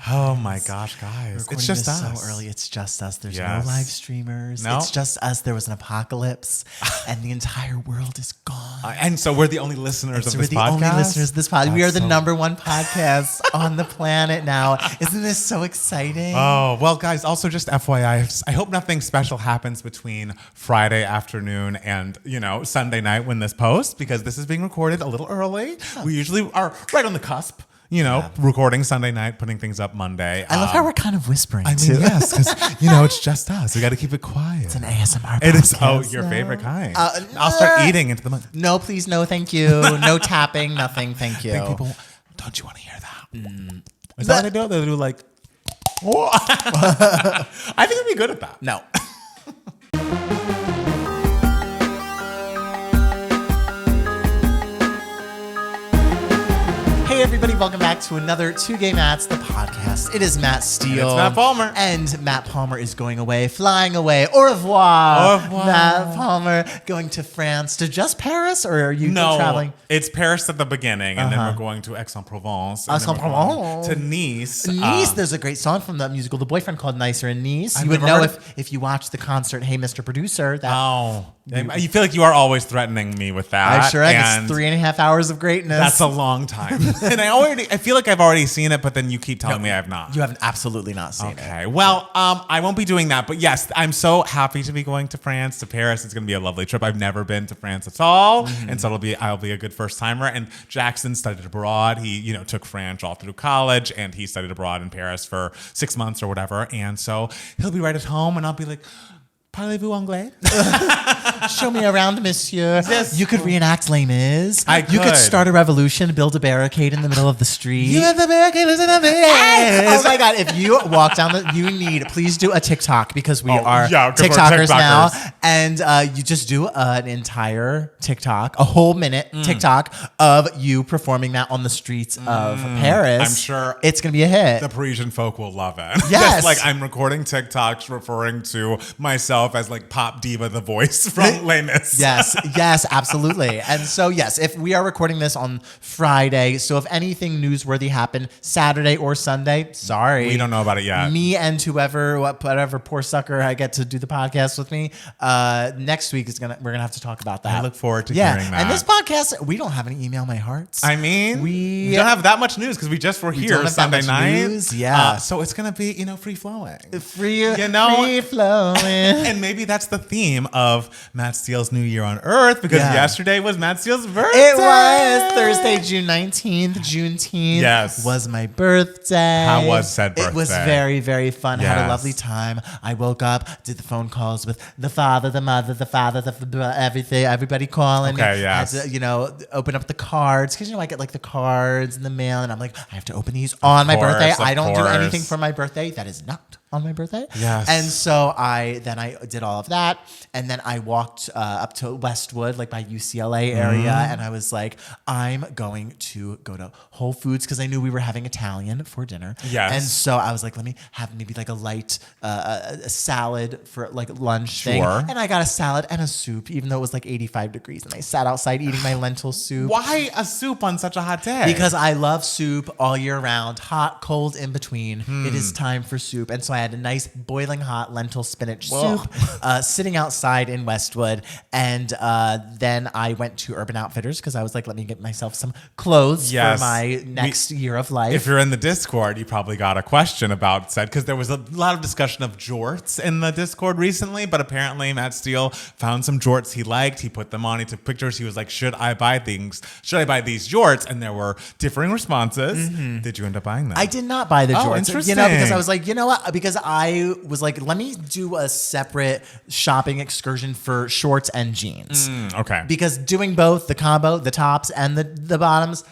Oh my gosh, guys. It's just us. So early. It's just us. There's no Yes. live streamers. No. It's just us. There was an apocalypse and the entire world is gone. And so we're the only listeners of So this we're the podcast? only listeners of this podcast. We are the so- number one podcast on the planet now. Isn't this so exciting? Oh, well, guys, also just FYI, I hope nothing special happens between Friday afternoon and, Sunday night when this posts, because this is being recorded a little early. We usually are right on the cusp, recording Sunday night, putting things up Monday. I love how we're kind of whispering, I too. mean, yes, because, it's just us. We got to keep it quiet. It's an ASMR It is, podcast. your favorite kind. I'll start eating into the month. No, please, no, thank you. No tapping, nothing, thank you. I think people, don't you want to hear that? Is that what they do? They do like, I think I'd be good at that. No. Hey everybody, welcome back to another Two Gay Mats, the podcast. It is Matt Steele. And it's Matt Palmer. And Matt Palmer is going away, flying away. Au revoir. Au revoir. Matt Palmer going to France to just Paris, or are you traveling? It's Paris at the beginning, and then we're going to Aix-en-Provence. and then we're Aix-en-Provence. going to Nice. Nice, there's a great song from that musical, The Boyfriend, called Nicer in Nice. I've You would never know heard if you watched the concert, Hey Mr. Producer. You feel like you are always threatening me with that. I sure am. and It's 3.5 hours of greatness. That's a long time. And I feel like I've already seen it, but then you keep telling me I have not. You haven't absolutely not seen it. Okay. Well, I won't be doing that, but yes, I'm so happy to be going to France, to Paris. It's going to be a lovely trip. I've never been to France at all, and so I'll be a good first timer. And Jackson studied abroad. He, took French all through college, and he studied abroad in Paris for 6 months or whatever. And so he'll be right at home, and I'll be like, parlez-vous anglais? Show me around, monsieur. Yes. You could reenact Les Mis. I You could could. start a revolution, build a barricade in the middle of the street. You have the barricade, listen to me. Oh my God, if you walk down please do a TikTok, because we are 'cause we're TikTokers now. TikTokers. And you just do an entire TikTok, a whole minute TikTok of you performing that on the streets of Paris. I'm sure it's going to be a hit. The Parisian folk will love it. Yes. Just like I'm recording TikToks referring to myself as like pop diva, the voice from Les Mis. Yes, absolutely. And so, yes, if we are recording this on Friday, so if anything newsworthy happened Saturday or Sunday, sorry. We don't know about it yet. Me and whatever poor sucker I get to do the podcast with me, next week we're gonna have to talk about that. I look forward to hearing that. And this podcast, we don't have any Email My Hearts. I mean, we don't have that much news because we just were don't here have that Sunday much night. news, yeah. So it's gonna be free flowing. free flowing. And maybe that's the theme of Matt Steele's New Year on Earth, because yesterday was Matt Steele's birthday. It was Thursday, June 19th. Juneteenth Yes. was my birthday. How was said It was birthday? very, very fun. I had a Yes. lovely time. I woke up, did the phone calls with the father, the mother, everything, everybody calling. Okay, yes. I had to, open up the cards, because, I get like the cards in the mail, and I'm like, I have to open these on my birthday. Of I don't do course. anything for my birthday that is not on my birthday. Yes. And so I did all of that, and then I walked up to Westwood, like by UCLA area, and I was like, I'm going to go to Whole Foods, because I knew we were having Italian for dinner. Yes. And so I was like, let me have maybe like a light a salad for like lunch thing. Sure. And I got a salad and a soup, even though it was like 85 degrees, and I sat outside eating my lentil soup. Why a soup on such a hot day? Because I love soup all year round, hot, cold, in between. It is time for soup. And so I had a nice boiling hot lentil spinach soup sitting outside in Westwood. And then I went to Urban Outfitters, because I was like, let me get myself some clothes for my next year of life. If you're in the Discord, you probably got a question about said, because there was a lot of discussion of jorts in the Discord recently, but apparently Matt Steele found some jorts he liked. He put them on. He took pictures. He was like, should I buy these jorts? And there were differing responses. Did you end up buying them? I did not buy the jorts. Interesting. Because I was like, you know what? Because I was like, let me do a separate shopping excursion for shorts and jeans. Okay. Because doing both, the combo, the tops and the bottoms,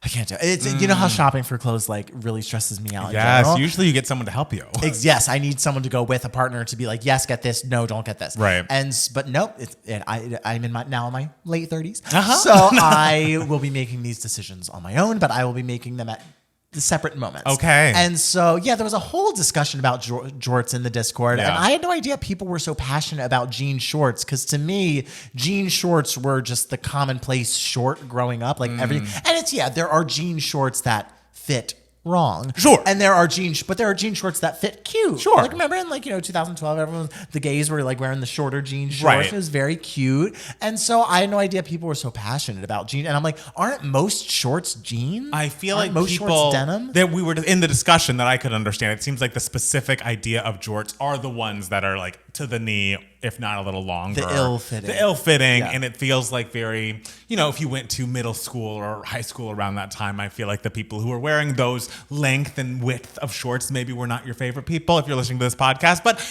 I can't do it. It's, you know how shopping for clothes like really stresses me out in general? Usually you get someone to help you. Yes, I need someone to go with, a partner to be like, yes, get this. No, don't get this. Right. But no, I'm in my late 30s. So I will be making these decisions on my own, but I will be making them at the separate moments. Okay. And so, there was a whole discussion about jorts in the Discord. Yeah. And I had no idea people were so passionate about jean shorts, because to me, jean shorts were just the commonplace short growing up. Like everything. And there are jean shorts that fit wrong. Sure. And there are jean shorts that fit cute. Sure. Like remember in 2012, the gays were like wearing the shorter jean shorts. Right. It was very cute. And so I had no idea people were so passionate about jeans. And I'm like, aren't most shorts jeans? I feel aren't like most people shorts denim. that we were in the discussion that I could understand. It seems like the specific idea of jorts are the ones that are like to the knee, if not a little longer. The ill-fitting. The ill-fitting. Yeah. And it feels like very, if you went to middle school or high school around that time, I feel like the people who were wearing those length and width of shorts maybe were not your favorite people if you're listening to this podcast. But,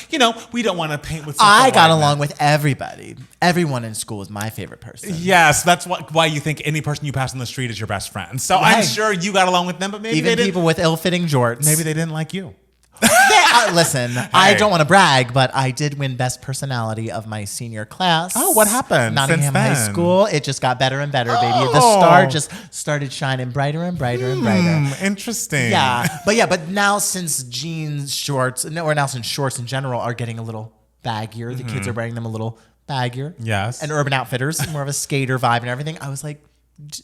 we don't want to paint with such I a got wide along net. with everybody. Everyone in school was my favorite person. Yes, that's why you think any person you pass on the street is your best friend. So I'm sure you got along with them, but maybe Even they didn't. people with ill-fitting jorts. Maybe they didn't like you. Listen, I don't want to brag, but I did win best personality of my senior class. Oh, what happened Nottingham since High then? School. It just got better and better, baby. The star just started shining brighter and brighter and brighter. Interesting. Yeah, but now since jeans, shorts, now since shorts in general are getting a little baggier, the kids are wearing them a little baggier. Yes. And Urban Outfitters, more of a skater vibe and everything. I was like,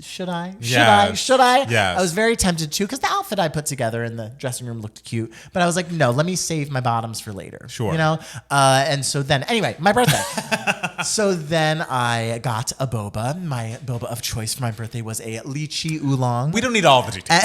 should I? Yes. Should I? Yes. I was very tempted to because the outfit I put together in the dressing room looked cute. But I was like, no, let me save my bottoms for later. Sure. And so then, anyway, my birthday. So then I got a boba. My boba of choice for my birthday was a lychee oolong. We don't need all the details.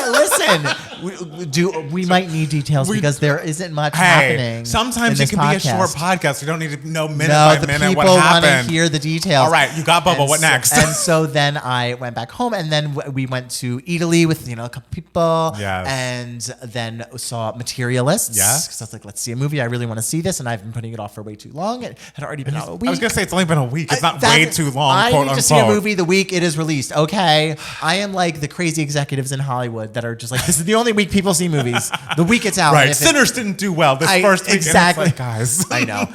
Listen, we might need details because there isn't much happening. Sometimes in it can this be a short podcast. podcast. You don't need to know minute No, by the minute people what want to happened. hear the details. All right, you got Bubba. What next? And so then I went back home, and then we went to Italy with a couple people. Yes. And then saw Materialists. Yes. Because I was like, let's see a movie. I really want to see this, and I've been putting it off for way too long. It had already been out a week. I was gonna say it's only been a week. It's not way too long. I quote need to unquote. see a movie the week it is released. Okay, I am like the crazy executives in Hollywood that are just like, this is the only week people see movies. The week it's out. Right. And if Sinners didn't do well this first week. Exactly, And it's like, guys. I know.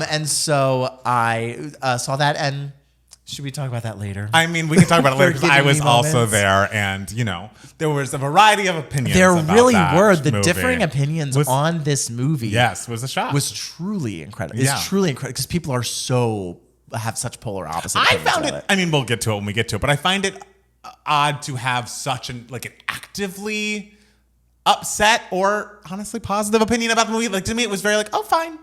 And so I saw that, and should we talk about that later? I mean, we can talk about it later because I Giving was me also moments. there, and there was a variety of opinions. There about really that were. The movie. differing opinions on this movie. Yes, was a shock. Was truly incredible. Yeah. It's truly incredible because people are have such polar opposite. I opinions found about it. I mean, we'll get to it when we get to it, but I find it odd to have such an actively upset or honestly positive opinion about the movie. Like to me, it was very oh, fine.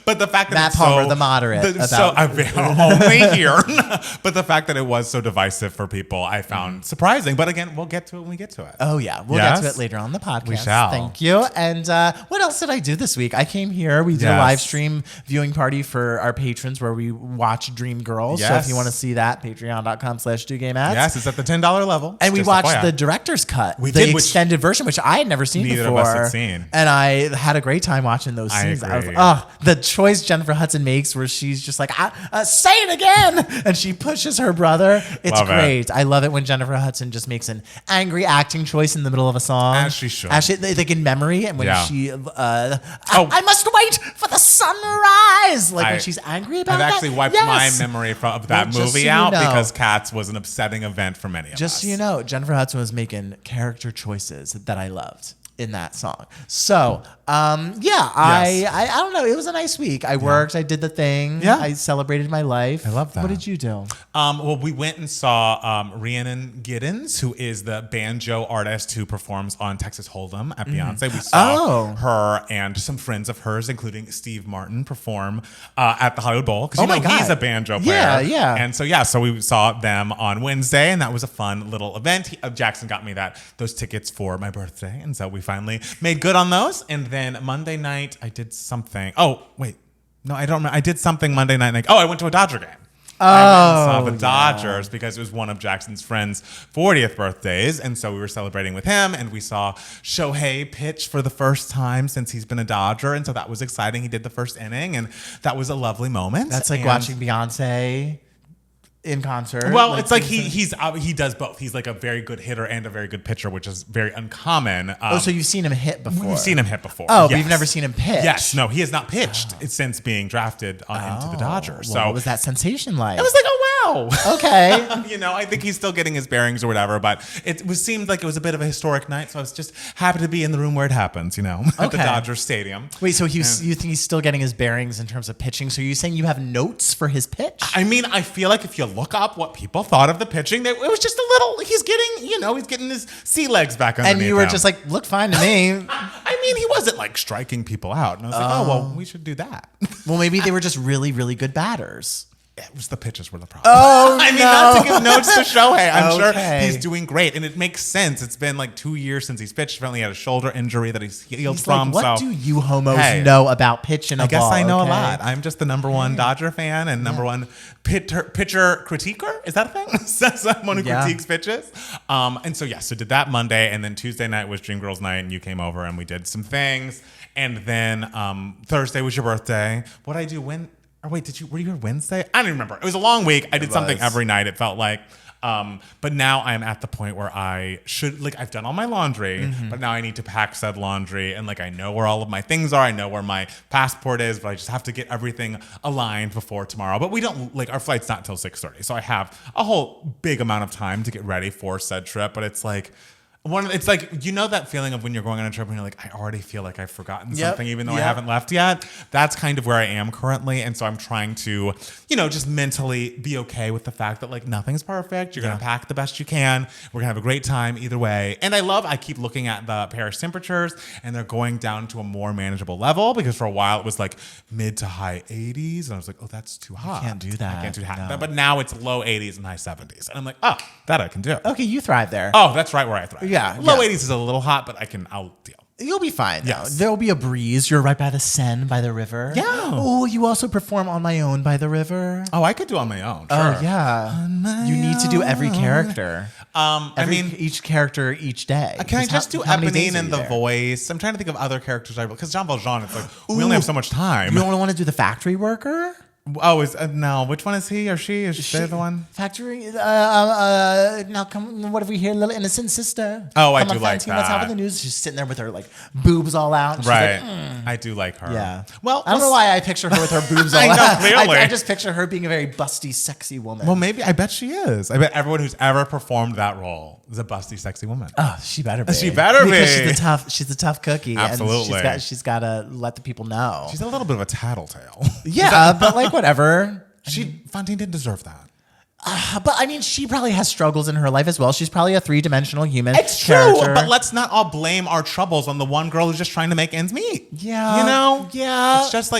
But the fact that Matt it's Palmer, so, the moderate, only here. But the fact that it was so divisive for people, I found surprising. But again, we'll get to it when we get to it. Oh yeah, we'll Yes? get to it later on the podcast. We shall. Thank you. And what else did I do this week? I came here. We did a Yes. live stream viewing party for our patrons where we watch Dream Girls. So if Yes. you want to see that, patreon.com/DoGayMats. Yes, it's at the $10 level. And we Just watched FYI. the director's cut, We the did, which extended version, which I had never seen neither before. of us had seen. And I had a great time watching those I scenes. agree. The choice Jennifer Hudson makes where she's just like, say it again. And she pushes her brother. It's Love it. great. I love it when Jennifer Hudson just makes an angry acting choice in the middle of a song. As she should. Like in memory. And when Yeah. she, I must wait for the sunrise. When she's angry about I've that. actually wiped Yes. my memory of that Well, just movie so you out know. because Cats was an upsetting event for many of us. Just so you know, Jennifer Hudson was making character choices that I loved in that song. So, I don't know. It was a nice week. I worked. I did the thing. Yeah. I celebrated my life. I love that. What did you do? Well, we went and saw Rhiannon Giddens, who is the banjo artist who performs on Texas Hold'em at Beyonce. We saw her and some friends of hers, including Steve Martin, perform at the Hollywood Bowl. Because he's a banjo player. Yeah. And so we saw them on Wednesday, and that was a fun little event. Jackson got me those tickets for my birthday, and so we finally made good on those. And then Monday night, I did something. Oh, wait. No, I don't remember. I did something Monday night. I went to a Dodger game. I went and saw the Dodgers because it was one of Jackson's friends' 40th birthdays. And so we were celebrating with him, and we saw Shohei pitch for the first time since he's been a Dodger. And so that was exciting. He did the first inning, and that was a lovely moment. That's like watching Beyonce in concert. Well, it's like he does both. He's like a very good hitter and a very good pitcher, which is very uncommon. So you've seen him hit before. We've seen him hit before. Oh, but yes. you've never seen him pitch. Yes, no, he has not pitched since being drafted into the Dodgers. Well, So what was that sensation like? I was like, oh know. Okay. I think he's still getting his bearings or whatever, but seemed like it was a bit of a historic night, so I was just happy to be in the room where it happens, at the Dodger Stadium. Wait, so you think he's still getting his bearings in terms of pitching? So you're saying you have notes for his pitch? I mean, I feel like if you look up what people thought of the pitching, it was just a little, he's getting his sea legs back underneath And you were him. just like, look fine to me. I mean, he wasn't like striking people out. And I was like, oh, well, we should do that. Well, maybe they were just really, really good batters. It was the pitches were the problem. Oh, I mean, not to give notes to Shohei. I'm sure Okay. he's doing great. And it makes sense. It's been like 2 years since he's pitched. Apparently he had a shoulder injury that he's healed from. Like, what so do you homos know about pitching a I guess ball? I know okay? a lot. I'm just the number one Dodger fan and number one pitcher critiquer. Is that a thing? Someone who critiques pitches. And so did that Monday. And then Tuesday night was Dream Girls night. And you came over and we did some things. And then Thursday was your birthday. What'd I do when? Or wait, were you here Wednesday? I don't even remember. It was a long week. I did something every night, it felt like. But now I'm at the point where I should, I've done all my laundry, but now I need to pack said laundry. And I know where all of my things are. I know where my passport is, but I just have to get everything aligned before tomorrow. But we don't, our flight's not till 6:30. So I have a whole big amount of time to get ready for said trip. But it's like, that feeling of when you're going on a trip and you're like, I already feel like I've forgotten something, even though I haven't left yet. That's kind of where I am currently. And so I'm trying to, just mentally be okay with the fact that nothing's perfect. You're going to pack the best you can. We're going to have a great time either way. And I keep looking at the Paris temperatures and they're going down to a more manageable level because for a while it was mid to high 80s. And I was like, oh, that's too hot. Can't do that. I can't do that. No. But now it's low 80s and high 70s. And I'm like, oh, that I can do. Okay, you thrive there. Oh, that's right where I thrive. Yeah, Low yeah. 80s is a little hot, but I'll deal. You'll be fine. Yes. There'll be a breeze. You're right by the Seine, by the river. Yeah. Oh, you also perform On My Own by the river. Oh, I could do On My Own. Sure. Oh, yeah. You need to do every character. Each character each day. Can I just do how many days Eponine are and you the there? voice? I'm trying to think of other characters because Jean Valjean, it's we only have so much time. You don't want to do the factory worker? Oh, no. Which one is he or she? Is she the one? Factory. Now come. What have we here? Little innocent sister. Oh, I Come do on, like Fantine, What's that. happening in the news? She's sitting there with her boobs all out. She's Right. like, I do like her. Yeah. Well, I don't know why I picture her with her boobs all I know, out. clearly. I just picture her being a very busty, sexy woman. Well, maybe. I bet she is. I bet everyone who's ever performed that role is a busty, sexy woman. Oh, she better be. She better because be. She's the tough cookie. Absolutely. And she's got to let the people know. She's a little bit of a tattletale. Yeah, but whatever. Fantine didn't deserve that. But I mean, she probably has struggles in her life as well. She's probably a three-dimensional human. It's character. true, but let's not all blame our troubles on the one girl who's just trying to make ends meet. Yeah. Yeah. It's just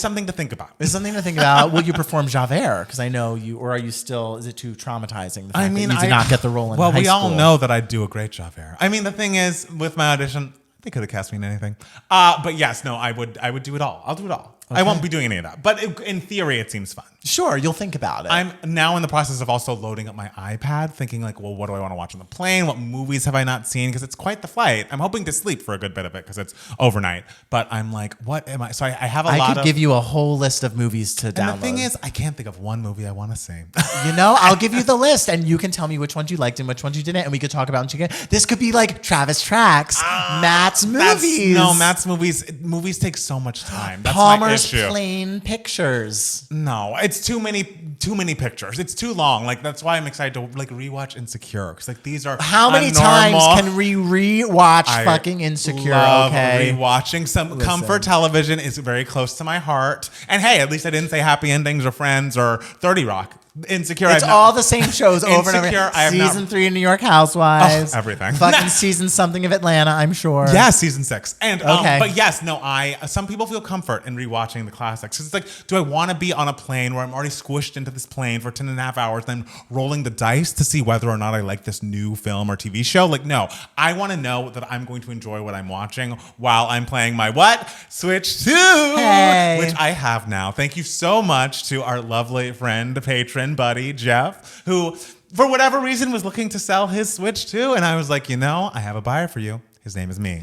something to think about. There's something to think about. Will you perform Javert? Because I know you, or are you still? Is it too traumatizing? The fact that you did not get the role in high we all school? know that I do a great job here. I mean, the thing is, with my audition, they could have cast me in anything. But yes, no, I would do it all. I'll do it all. Okay. I won't be doing any of that. But in theory, it seems fun. Sure, you'll think about it. I'm now in the process of also loading up my iPad, thinking well, what do I want to watch on the plane? What movies have I not seen? Because it's quite the flight. I'm hoping to sleep for a good bit of it because it's overnight. But I'm like, what am I? So I have a lot of... I could give you a whole list of movies to download. And the thing is, I can't think of one movie I want to see. I'll give you the list and you can tell me which ones you liked and which ones you didn't. And we could talk about them. This could be like Travis Tracks, Matt's movies. Matt's movies. Movies take so much time. That's Palmer's my issue. Plain Pictures. No, it's too many pictures. It's too long. That's why I'm excited to rewatch Insecure because these are how many times can we rewatch fucking Insecure? Love okay, rewatching some comfort television is very close to my heart. And hey, at least I didn't say Happy Endings or Friends or 30 Rock. Insecure. It's all the same shows over and over. Season 3 of New York Housewives. Everything. Fucking season something of Atlanta, I'm sure. Yeah, season 6. And okay. But yes, no, some people feel comfort in rewatching the classics. It's like, do I want to be on a plane where I'm already squished into this plane for 10 and a half hours, then rolling the dice to see whether or not I like this new film or TV show? No, I want to know that I'm going to enjoy what I'm watching while I'm playing my what? Switch 2, which I have now. Thank you so much to our lovely friend, patron, buddy, Jeff, who, for whatever reason, was looking to sell his Switch 2. And I was like, I have a buyer for you. His name is me.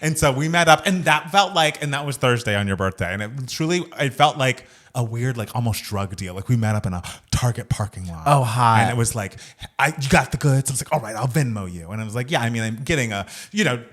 And so we met up, and that felt and that was Thursday on your birthday. And it felt like a weird, almost drug deal. We met up in a Target parking lot. Oh, hot. And it was like, you got the goods. I was like, all right, I'll Venmo you. And I was like, yeah, I mean, I'm getting a,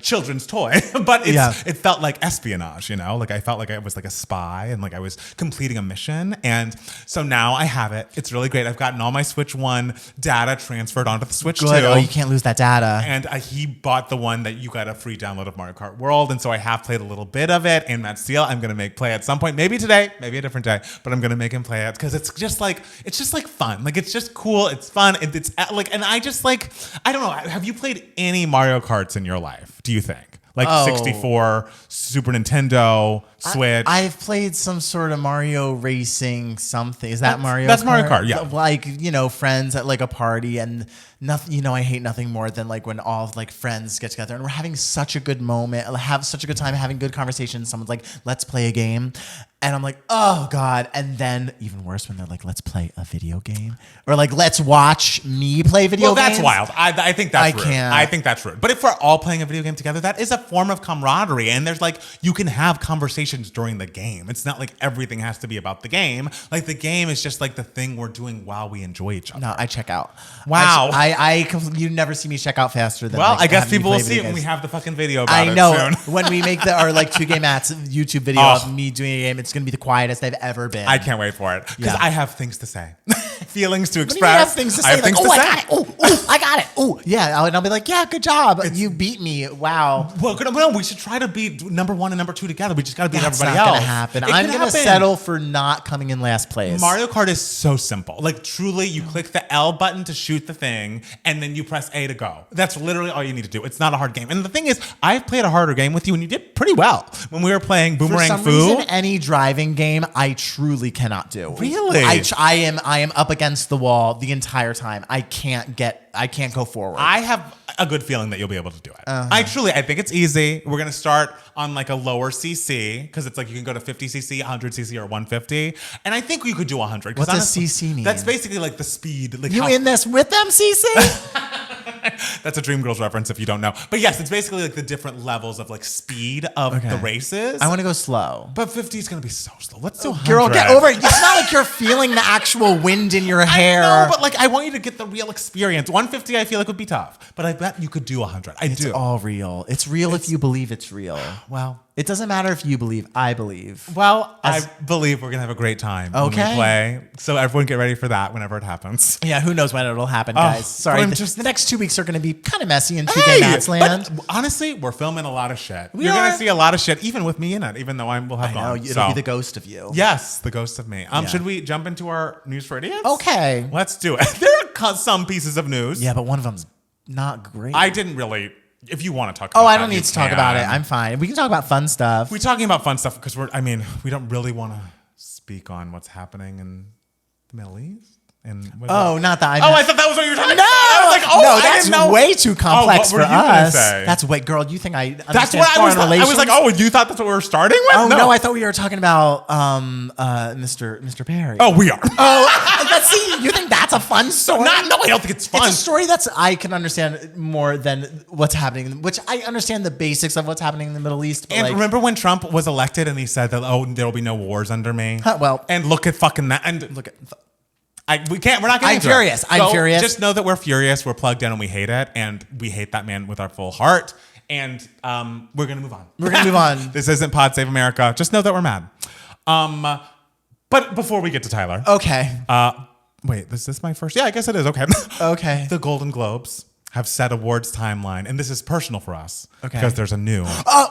children's toy, but it felt like espionage, like I felt like I was like a spy and like I was completing a mission. And so now I have it. It's really great. I've gotten all my Switch 1 data transferred onto the Switch 2. Oh, you can't lose that data. And he bought the one that you got a free download of Mario Kart World. And so I have played a little bit of it. And Matt Steele, I'm going to make play at some point, maybe today, maybe a different day, but I'm going to make him play it because it's just like fun. Like, it's just cool. It's fun. It's like, and I just like, I don't know. Have you played any Mario Karts in your life? Do you think? Like 64, Super Nintendo, Switch. I've played some sort of Mario racing something. Is that Mario Kart? That's Mario Kart, yeah. Like, friends at like a party and nothing, I hate nothing more than like when all of like friends get together and we're having such a good moment, have such a good time having good conversations. Someone's like, let's play a game. And I'm like, oh God. And then even worse when they're like, let's play a video game. Or like, let's watch me play video games. Well, that's wild. I think that's rude. Can't. I think that's rude. But if we're all playing a video game together, that is a form of camaraderie. And there's like, you can have conversations during the game. It's not like everything has to be about the game. Like the game is just like the thing we're doing while we enjoy each other. No, I check out. Wow. You never see me check out faster than. Well, like, I guess people will see it when we have the fucking video about I know. it soon. When we make our like 2 Game Mats YouTube video of me doing a game, it's gonna be the quietest I've ever been. I can't wait for it because I have things to say, feelings to express. What do you mean you have things to say? I have things to say. I got it. Oh, yeah. And I'll be like, yeah, good job. You beat me. Wow. Well, no, we should try to be number 1 and number 2 together. We just got to beat everybody else. else. That's not gonna happen. I'm gonna settle for not coming in last place. Mario Kart is so simple. Like truly, you click the L button to shoot the thing, and then you press A to go. That's literally all you need to do. It's not a hard game. And the thing is, I've played a harder game with you, and you did pretty well when we were playing Boomerang For some Fu. reason, any driving game, I truly cannot do. Really? I am up against the wall the entire time. I can't go forward. I have a good feeling that you'll be able to do it. I think it's easy. We're going to start on like a lower CC because it's like you can go to 50 CC, 100 CC, or 150. And I think you could do 100. What does CC mean? That's basically like the speed. Like you in this with them, CC? That's a Dreamgirls reference if you don't know. But yes, it's basically like the different levels of like speed of the races. I want to go slow. But 50 is going to be so slow. Let's do 100. Girl, get over it. It's not like you're feeling the actual wind in your hair. I know, but like I want you to get the real experience. 150 I feel like would be tough. But I bet you could do 100. It's all real. It's real if you believe it's real. Well, it doesn't matter if you believe. I believe. Well, I believe we're going to have a great time when we play. So everyone get ready for that whenever it happens. Yeah, who knows when it'll happen, guys. Sorry. The next 2 weeks are going to be kind of messy in 2 Game Mats land. But honestly, we're filming a lot of shit. You're going to see a lot of shit, even with me in it, even though we'll have gone. It'll be the ghost of you. Yes, the ghost of me. Should we jump into our news for idiots? Okay. Let's do it. There are some pieces of news. Yeah, but one of them's not great. I didn't really... If you want to talk about I don't need to talk about it. I'm fine. We can talk about fun stuff. We're talking about fun stuff because we don't really want to speak on what's happening in the Middle East. Not that. I thought that was what you were talking about. No, I was like, no, that's way too complex for us. Say? That's way, girl. You think I understand that's what foreign relations? I was like, oh, you thought that's what we were starting with? Oh no, I thought we were talking about Mr. Perry. Oh, we are. Let's see. You think that's a fun story? No, I don't think it's fun. It's a story I can understand more than what's happening. Which I understand the basics of what's happening in the Middle East. But and remember when Trump was elected and he said that there will be no wars under me? Well, and look at fucking that. And look at. We're not getting into furious. it. I'm furious. Just know that we're furious. We're plugged in and we hate it. And we hate that man with our full heart. And we're going to move on. We're going to move on. This isn't Pod Save America. Just know that we're mad. But before we get to Tyler. Okay. Wait, is this my first? Yeah, I guess it is. Okay. Okay. The Golden Globes have set awards timeline. And this is personal for us. Okay. Because there's a new.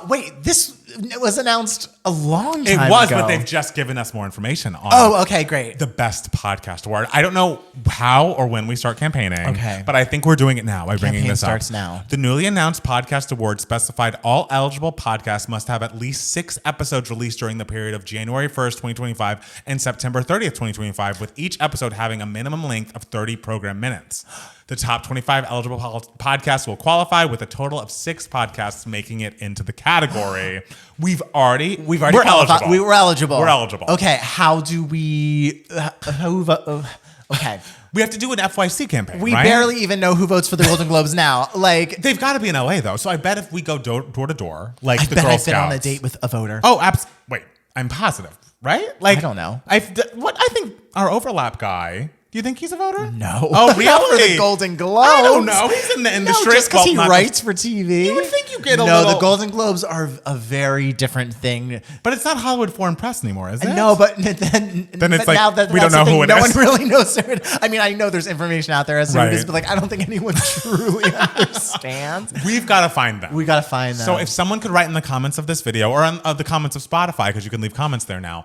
Wait, this was announced a long time ago. It was, but they've just given us more information on okay, great. The Best Podcast Award. I don't know how or when we start campaigning. Okay. But I think we're doing it now by bringing this up. Campaign starts now. The newly announced Podcast Award specified all eligible podcasts must have at least 6 episodes released during the period of January 1st, 2025 and September 30th, 2025, with each episode having a minimum length of 30 program minutes. The top 25 eligible podcasts will qualify with a total of 6 podcasts making it into the category. We're eligible. We were eligible. We're eligible. Okay, how do we... okay. We have to do an FYC campaign, We right? barely even know who votes for the Golden Globes now. Like, they've got to be in LA, though. So I bet if we go door to door, like the Girl Girl I've been Scouts. on a date with a voter. Oh, wait. I'm positive, right? Like, I don't know. I think our overlap guy... You think he's a voter? No. Oh, really? Not for the Golden Globes. I don't know. He's in the industry. No, just because he not- writes for TV. You would think you get a no, little... the Golden Globes are a very different thing. But it's not Hollywood Foreign Press anymore, is it? No, but then it's but like, now that we don't that's the know who thing, it no is. one really knows who it. I mean, I know there's information out there as to who it is, Right. but like I don't think anyone truly understands. We've got to find them. We gotta find them. So if someone could write in the comments of this video or on the comments of Spotify, because you can leave comments there now,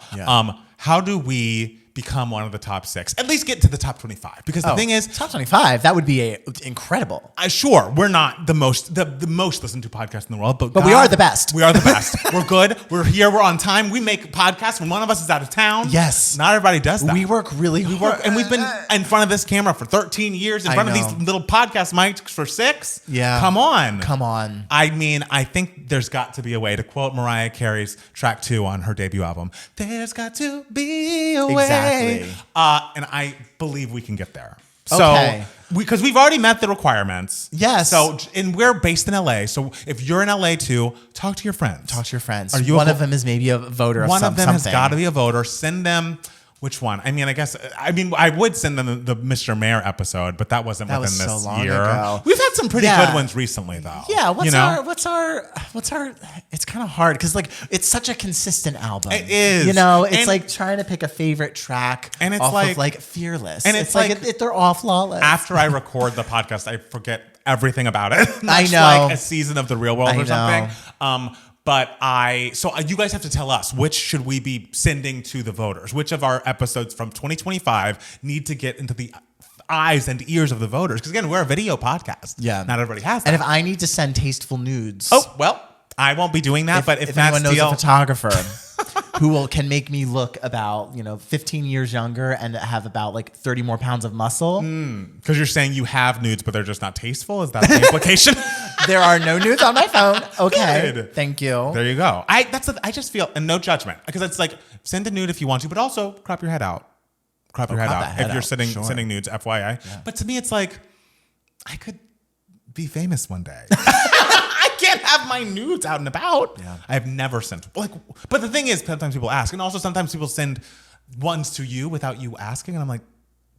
how do we become one of the top 6? At least get to the top 25. Because the thing is, top 25, that would be incredible. Sure, we're not the most listened to podcast in the world, but we are the best. We are the best. We're good. We're here. We're on time. We make podcasts when one of us is out of town. Yes. Not everybody does that. We work really hard. And we've been in front of this camera for 13 years, in front of these little podcast mics for 6. Yeah. Come on. Come on. I mean, I think there's got to be a way, to quote Mariah Carey's track 2 on her debut album, there's got to be a way. Exactly. And I believe we can get there. Okay. So, because we've already met the requirements. Yes. So, and we're based in LA. So, if you're in LA too, talk to your friends. Talk to your friends. Are you one of them is maybe a voter of One something. of them has got to be a voter. Send them. Which one? I mean, I would send them the Mr. Mayor episode, but that wasn't within was this so long year. ago. We've had some pretty good ones recently, though. Yeah. What's you know? our? It's kind of hard because like it's such a consistent album. It is. You know, it's And- like trying to pick a favorite track. And it's off like- of like Fearless. and it's like- they're all flawless. After I record the podcast, I forget everything about it. I Much know. like a season of The Real World I or something. know. But you guys have to tell us, which should we be sending to the voters? Which of our episodes from 2025 need to get into the eyes and ears of the voters? Because again, we're a video podcast. Yeah. Not everybody has that. And if I need to send tasteful nudes, Oh, well, I won't be doing that, but if that's anyone knows deal, a photographer who can make me look about 15 years younger and have about like 30 more pounds of muscle. because you're saying you have nudes, but they're just not tasteful. Is that the implication? There are no nudes on my phone. Okay, Good. thank you. There you go. I just feel, and no judgment, because it's like, send a nude if you want to, but also crop your head out. Crop your head crop out that head if you're out. sending nudes, FYI. Yeah. But to me, it's like, I could be famous one day. I can't have my nudes out and about. Yeah. I've never sent, but the thing is, sometimes people ask, and also sometimes people send ones to you without you asking, and I'm like,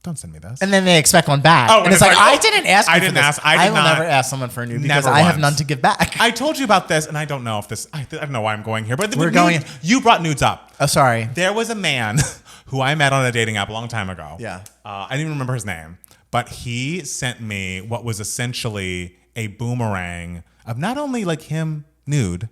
don't send me this. And then they expect one back. Oh, and it's like, oh, I didn't ask you I for didn't this. ask. I did will not. never ask someone for a nude because Never I have once. none to give back. I told you about this, and I don't know if this, I don't know why I'm going here, but We're going- you brought nudes up. Oh, sorry. There was a man who I met on a dating app a long time ago. Yeah. I didn't even remember his name, but he sent me what was essentially a boomerang of not only like him nude,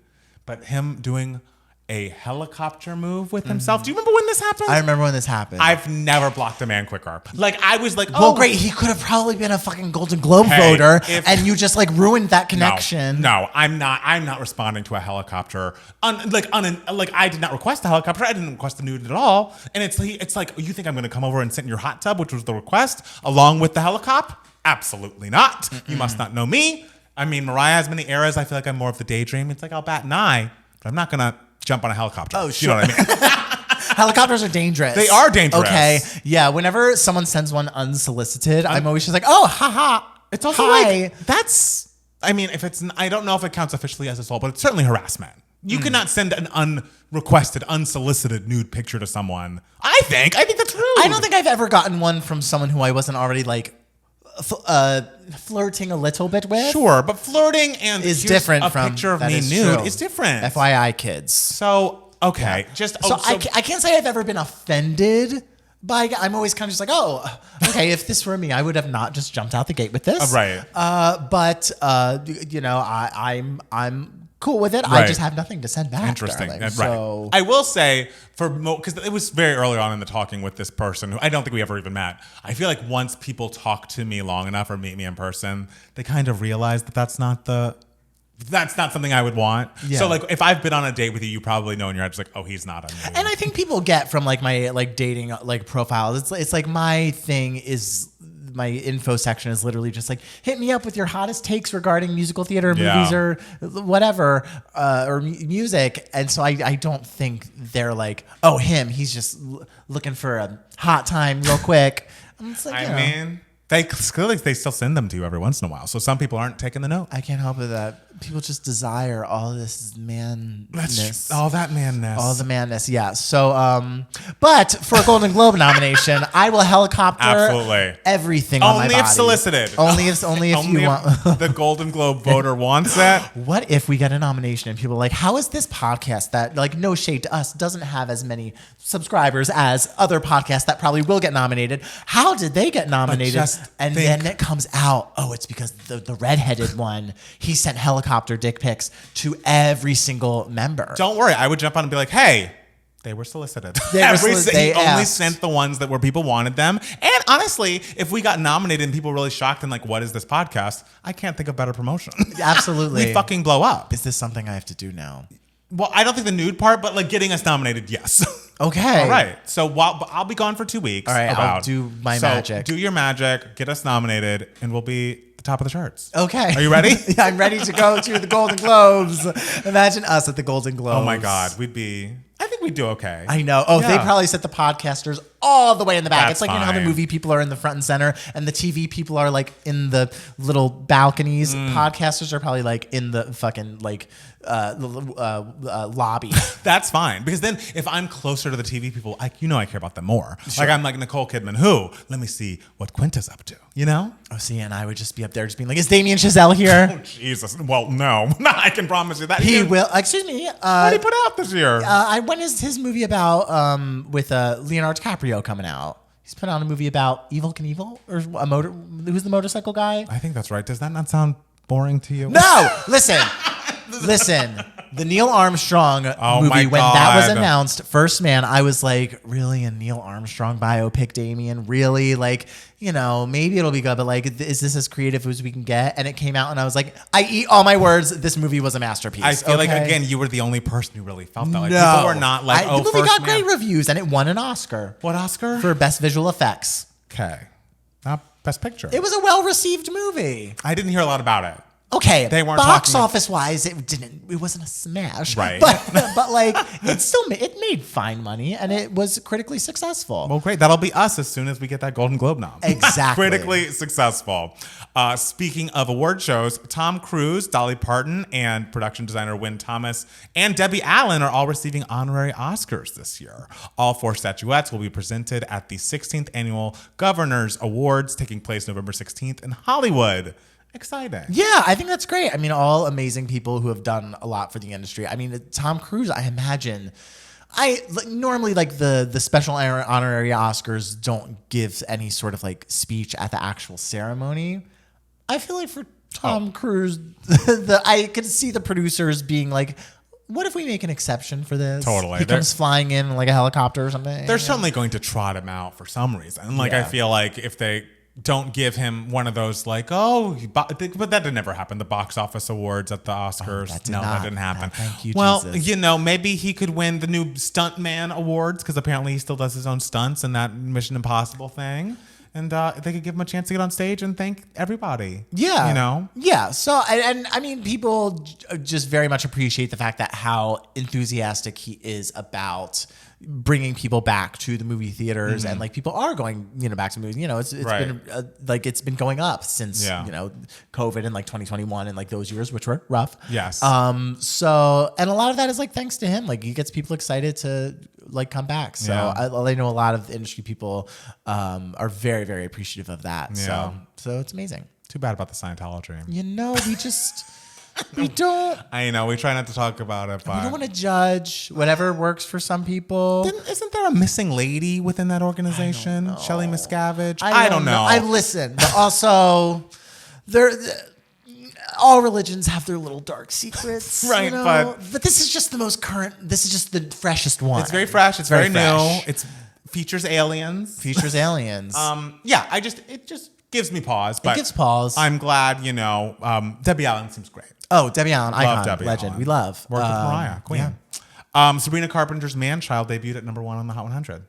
but him doing a helicopter move with himself. Do you remember when this happened? I remember when this happened. I've never blocked a man quicker. Like I was like, well, great. He could have probably been a fucking Golden Globe voter, and you just like ruined that connection. No, I'm not responding to a helicopter. I did not request a helicopter. I didn't request the nude at all. And it's like, you think I'm going to come over and sit in your hot tub, which was the request, along with the helicopter? Absolutely not. You must not know me. I mean, Mariah has many eras. I feel like I'm more of the daydream. It's like I'll bat an eye, but I'm not going to jump on a helicopter. Oh, sure. You know what I mean? Helicopters are dangerous. They are dangerous. Okay. Yeah. Whenever someone sends one unsolicited, I'm always just like, oh, haha. It's also like, I mean, I don't know if it counts officially as assault, but it's certainly harassment. You cannot send an unrequested, unsolicited nude picture to someone. I think that's rude. I don't think I've ever gotten one from someone who I wasn't already like flirting a little bit with. Sure, but flirting and is here's different a from picture of that me is nude true. is different. FYI, kids. So okay, I can't say I've ever been offended by. I'm always kind of just like, oh, okay. If this were me, I would have not just jumped out the gate with this. Right. But I'm cool with it. Right. I just have nothing to send back. Interesting. Darling. Right. So I will say because it was very early on in the talking with this person who I don't think we ever even met. I feel like once people talk to me long enough or meet me in person, they kind of realize that that's not something I would want. Yeah. So like if I've been on a date with you, you probably know in your head just like, oh, he's not a nude. And I think people get from like my like dating like profiles. It's like my thing is my info section is literally just like hit me up with your hottest takes regarding musical theater, movies, or whatever, or music. And so I don't think they're like, oh, he's just looking for a hot time real quick. It's like, I mean, They clearly they still send them to you every once in a while. So some people aren't taking the note. I can't help it that people just desire all this manness. All that manness. All the madness, yeah. So, but for a Golden Globe nomination, I will helicopter Absolutely. everything on my body. Only if solicited. Only if you want. The Golden Globe voter wants it. What if we get a nomination and people are like, how is this podcast that, like, no shade to us, doesn't have as many subscribers as other podcasts that probably will get nominated? How did they get nominated? And then it comes out, oh, it's because the redheaded one, he sent helicopter dick pics to every single member. Don't worry. I would jump on and be like, hey, they were solicited. He only sent the ones that where people wanted them. And honestly, if we got nominated and people were really shocked and like, what is this podcast? I can't think of better promotion. Absolutely. We fucking blow up. Is this something I have to do now? Well, I don't think the nude part, but like getting us nominated, yes. Okay. All right. So I'll be gone for 2 weeks. All right. I'll do my magic. Do your magic, get us nominated, and we'll be the top of the charts. Okay. Are you ready? Yeah, I'm ready to go to the Golden Globes. Imagine us at the Golden Globes. Oh my God. I think we'd do okay. I know. Oh, Yeah. they probably set the podcasters all the way in the back. That's it's like, you know how the fine. movie people are in the front and center and the TV people are like in the little balconies. Podcasters are probably like in the fucking like lobby. That's fine. Because then if I'm closer to the TV people, I care about them more. Sure. Like I'm like Nicole Kidman, who? Let me see what Quinta's up to, you know? Oh, see, and I would just be up there just being like, is Damien Chazelle here? Oh, Jesus. Well, no. I can promise you that. He will. Excuse me. What did he put out this year? When is his movie about with Leonardo DiCaprio coming out? He's put out a movie about Evil Knievel or who's the motorcycle guy? I think that's right. Does that not sound boring to you? No, listen. The Neil Armstrong movie, when that was announced, First Man, I was like, really, a Neil Armstrong biopic, Damien? Really? Like, you know, maybe it'll be good, but like, is this as creative as we can get? And it came out and I was like, I eat all my words. This movie was a masterpiece. I feel like, again, you were the only person who really felt that. Like, no. people were not like, the movie First got Man. great reviews and it won an Oscar. What Oscar? For Best Visual Effects. Okay. Not Best Picture. It was a well-received movie. I didn't hear a lot about it. Okay, they weren't box talking office wise, it wasn't a smash, right? But like it made fine money and it was critically successful. Well, great. That'll be us as soon as we get that Golden Globe nom. Exactly, critically successful. Speaking of award shows, Tom Cruise, Dolly Parton, and production designer Wynn Thomas and Debbie Allen are all receiving honorary Oscars this year. All 4 statuettes will be presented at the 16th annual Governors Awards, taking place November 16th in Hollywood. Exciting. Yeah, I think that's great. I mean, all amazing people who have done a lot for the industry. I mean, Tom Cruise, I imagine. Normally like the special honorary Oscars don't give any sort of like speech at the actual ceremony. I feel like for Tom Cruise, I could see the producers being like, what if we make an exception for this? Totally. He comes flying in like a helicopter or something. They're certainly going to trot him out for some reason. Like, I feel like if they don't give him one of those like, but that did never happen. The box office awards at the Oscars. That didn't happen. Thank you, well, Jesus. you know, maybe he could win the new Stuntman Awards because apparently he still does his own stunts in that Mission Impossible thing. And they could give him a chance to get on stage and thank everybody. Yeah. You know? Yeah. So, and I mean, people just very much appreciate the fact that how enthusiastic he is about bringing people back to the movie theaters and like people are going, back to movies. You know, it's been it's been going up since, COVID and like 2021 and like those years, which were rough. Yes. So, and a lot of that is like thanks to him. Like he gets people excited to like come back. So I know a lot of the industry people are very, very appreciative of that. Yeah. So it's amazing. Too bad about the Scientology. You know, we just we don't. I know we try not to talk about it, but we don't want to judge whatever works for some people. Isn't there a missing lady within that organization? Shelley Miscavige? I don't know. I listen, but also all religions have their little dark secrets, right? But this is just the most current. This is just the freshest one. It's very fresh. It's very new. It features aliens. Yeah. It just gives me pause. But it gives pause. I'm glad. Debbie Allen seems great. Oh, Debbie Allen, icon, Debbie legend. Allen. We love. Worked with Mariah, Queen. Yeah. Sabrina Carpenter's Man-Child debuted at #1 on the Hot 100.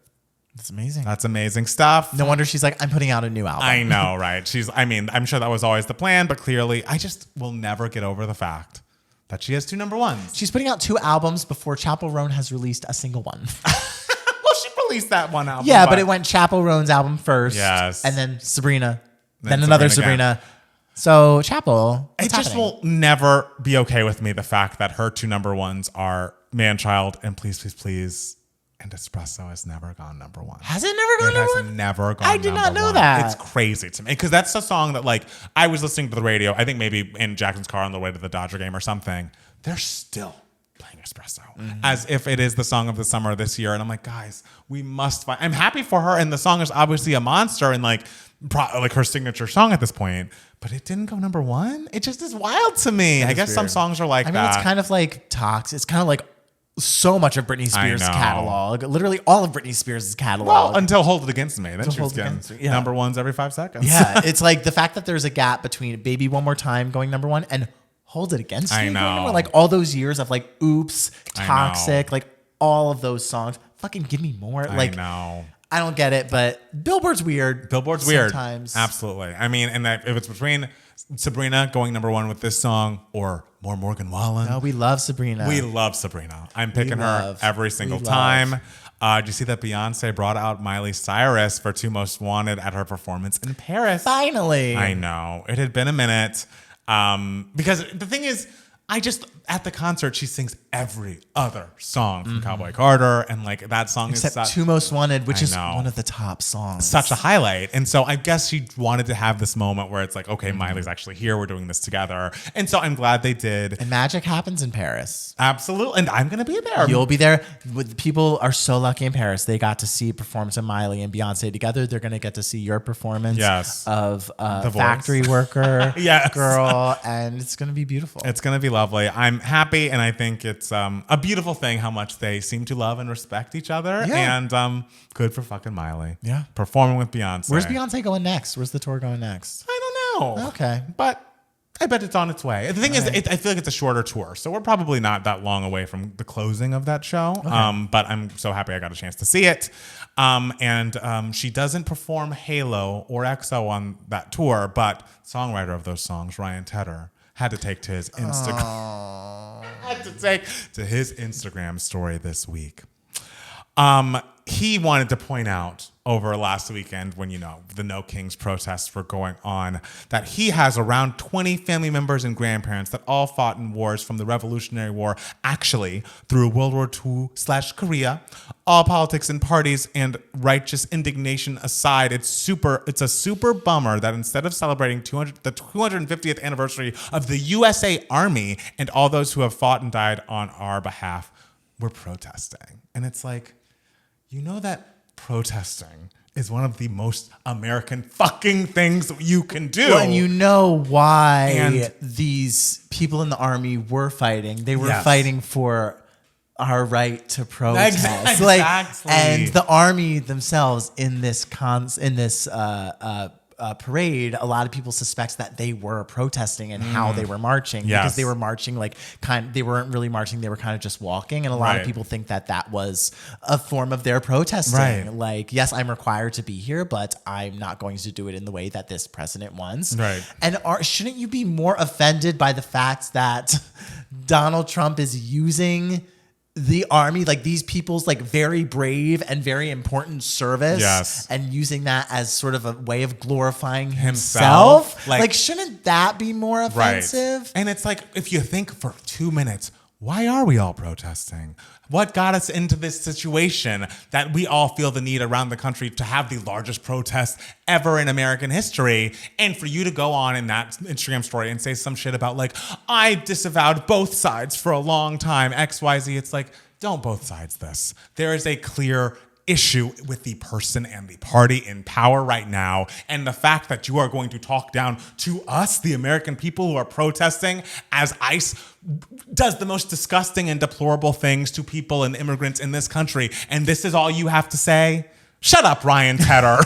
That's amazing. That's amazing stuff. No wonder she's like, I'm putting out a new album. I know, right? I'm sure that was always the plan, but clearly, I just will never get over the fact that she has 2 #1s. She's putting out 2 albums before Chappell Roan has released a single one. Well, she released that one album. Yeah, but it went Chappell Roan's album first. Yes. And then Sabrina then another Sabrina. again. So Chapel, It what's just happening? will never be okay with me, the fact that her 2 number ones are Man Child and Please, Please, Please. And Espresso has never gone number 1. Has it never gone number 1? It has never gone I did not number know 1. that. It's crazy to me. Because that's a song that, like, I was listening to the radio, I think maybe in Jackson's car on the way to the Dodger game or something. They're still playing Espresso as if it is the song of the summer this year. And I'm like, guys, we must find. I'm happy for her. And the song is obviously a monster and like her signature song at this point. But it didn't go number 1. It just is wild to me. I guess weird. some songs are like I mean, that. it's kind of like Toxic. It's kind of like so much of Britney Spears' know. catalog. Literally all of Britney Spears' catalog. well, until Hold It Against Me. Then she was Hold It getting Against Me, yeah. number 1s every 5 seconds. Yeah, it's like the fact that there's a gap between Baby One More Time going number 1 and Hold It Against I Me going number know. 1. Like all those years of like Oops, I know. Toxic, like all of those songs. Fucking give me more. Like I know. I don't get it, but Billboard's weird. Billboard's weird. Sometimes. Absolutely. I mean, and that if it's between Sabrina going number 1 with this song or more Morgan Wallen. No, we love Sabrina. We love Sabrina. I'm picking her love. every single We time. Did you see that Beyonce brought out Miley Cyrus for 2 Most Wanted at her performance in Paris? Finally. I know. It had been a minute. Because the thing is, at the concert, she sings every other song from Cowboy Carter. And like that song Except is 2 Most Wanted, which I is know. one of the top songs. such a highlight. And so I guess she wanted to have this moment where it's like, okay, Miley's actually here. We're doing this together. And so I'm glad they did. And magic happens in Paris. Absolutely. And I'm going to be there. You'll be there. People are so lucky in Paris. They got to see a performance of Miley and Beyonce together. They're going to get to see your performance Yes. of Voice. Factory Worker Yes. Girl. And it's going to be beautiful. It's going to be lovely. I'm happy. And I think it's a beautiful thing how much they seem to love and respect each other. Yeah. And good for fucking Miley. Yeah. Performing with Beyonce. Where's Beyonce going next? Where's the tour going next? I don't know. Okay. But I bet it's on its way. The thing is, I feel like it's a shorter tour. So we're probably not that long away from the closing of that show. But I'm so happy I got a chance to see it. And she doesn't perform Halo or EXO on that tour, but songwriter of those songs, Ryan Tedder, had to take to his Instagram. Had to take to his Instagram story this week. He wanted to point out over last weekend when, the No Kings protests were going on, that he has around 20 family members and grandparents that all fought in wars from the Revolutionary War, actually through World War II/Korea. All politics and parties and righteous indignation aside, it's a super bummer that instead of celebrating the 250th anniversary of the USA Army and all those who have fought and died on our behalf, we're protesting. And it's like, that protesting is one of the most American fucking things you can do. Well, and you know why And- these people in the army were fighting. They were Yes. fighting for our right to protest. Exactly. And the army themselves in this parade, a lot of people suspect that they were protesting and how they were marching Yes. because they were marching they weren't really marching. They were kind of just walking. And a lot Right. of people think that was a form of their protesting. Right. Like, yes, I'm required to be here, but I'm not going to do it in the way that this president wants. Right. And shouldn't you be more offended by the fact that Donald Trump is using the army, like these people's like very brave and very important service, Yes. and using that as sort of a way of glorifying Himself? himself? Like- Like, shouldn't that be more offensive? And it's like, if you think for 2 minutes, why are we all protesting? What got us into this situation that we all feel the need around the country to have the largest protest ever in American history? And for you to go on in that Instagram story and say some shit about like, I disavowed both sides for a long time, XYZ. It's like, don't both sides this. There is a clear issue with the person and the party in power right now. And the fact that you are going to talk down to us, the American people who are protesting, as ICE does the most disgusting and deplorable things to people and immigrants in this country. And this is all you have to say? Shut up, Ryan Tedder.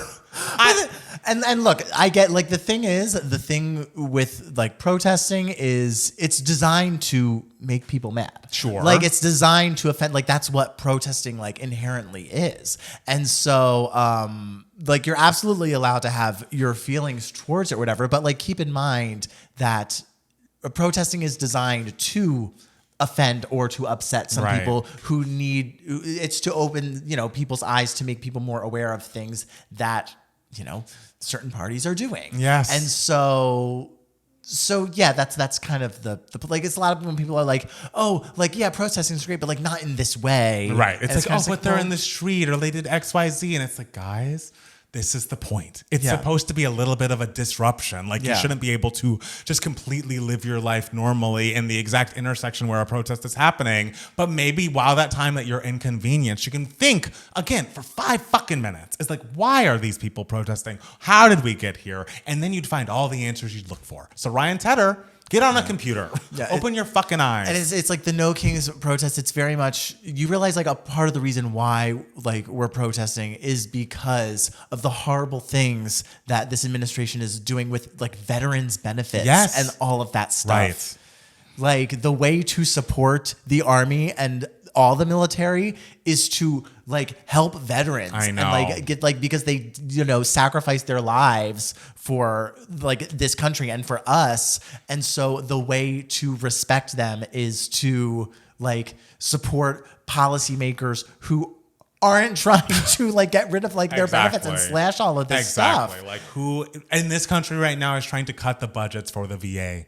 And look, I get like the thing with like protesting is it's designed to make people mad. Sure. Like it's designed to offend. Like that's what protesting like inherently is. And so like you're absolutely allowed to have your feelings towards it or whatever, but like keep in mind that protesting is designed to offend or to upset some Right. people who need it's to open, people's eyes, to make people more aware of things that certain parties are doing. Yes. And so yeah, that's kind of the like, it's a lot of when people are like, oh, like, yeah, protesting is great, but like not in this way. Right. It's like, kind oh, of but they're in the street or they did XYZ. And it's like, guys, this is the point. It's Yeah. supposed to be a little bit of a disruption. Like, you Yeah. shouldn't be able to just completely live your life normally in the exact intersection where a protest is happening. But maybe while that time that you're inconvenienced, you can think again for 5 fucking minutes. It's like, why are these people protesting? How did we get here? And then you'd find all the answers you'd look for. So Ryan Tedder, get on a computer. Yeah, Open your fucking eyes. And it's like the No Kings protest. It's very much, you realize like a part of the reason why like we're protesting is because of the horrible things that this administration is doing with like veterans benefits Yes. and all of that stuff. Right. Like the way to support the army and all the military is to like help veterans. I know. And like get like, because they, sacrifice their lives for like this country and for us. And so the way to respect them is to like support policymakers who aren't trying to like get rid of like their benefits and slash all of this stuff. Exactly. Like, who in this country right now is trying to cut the budgets for the VA?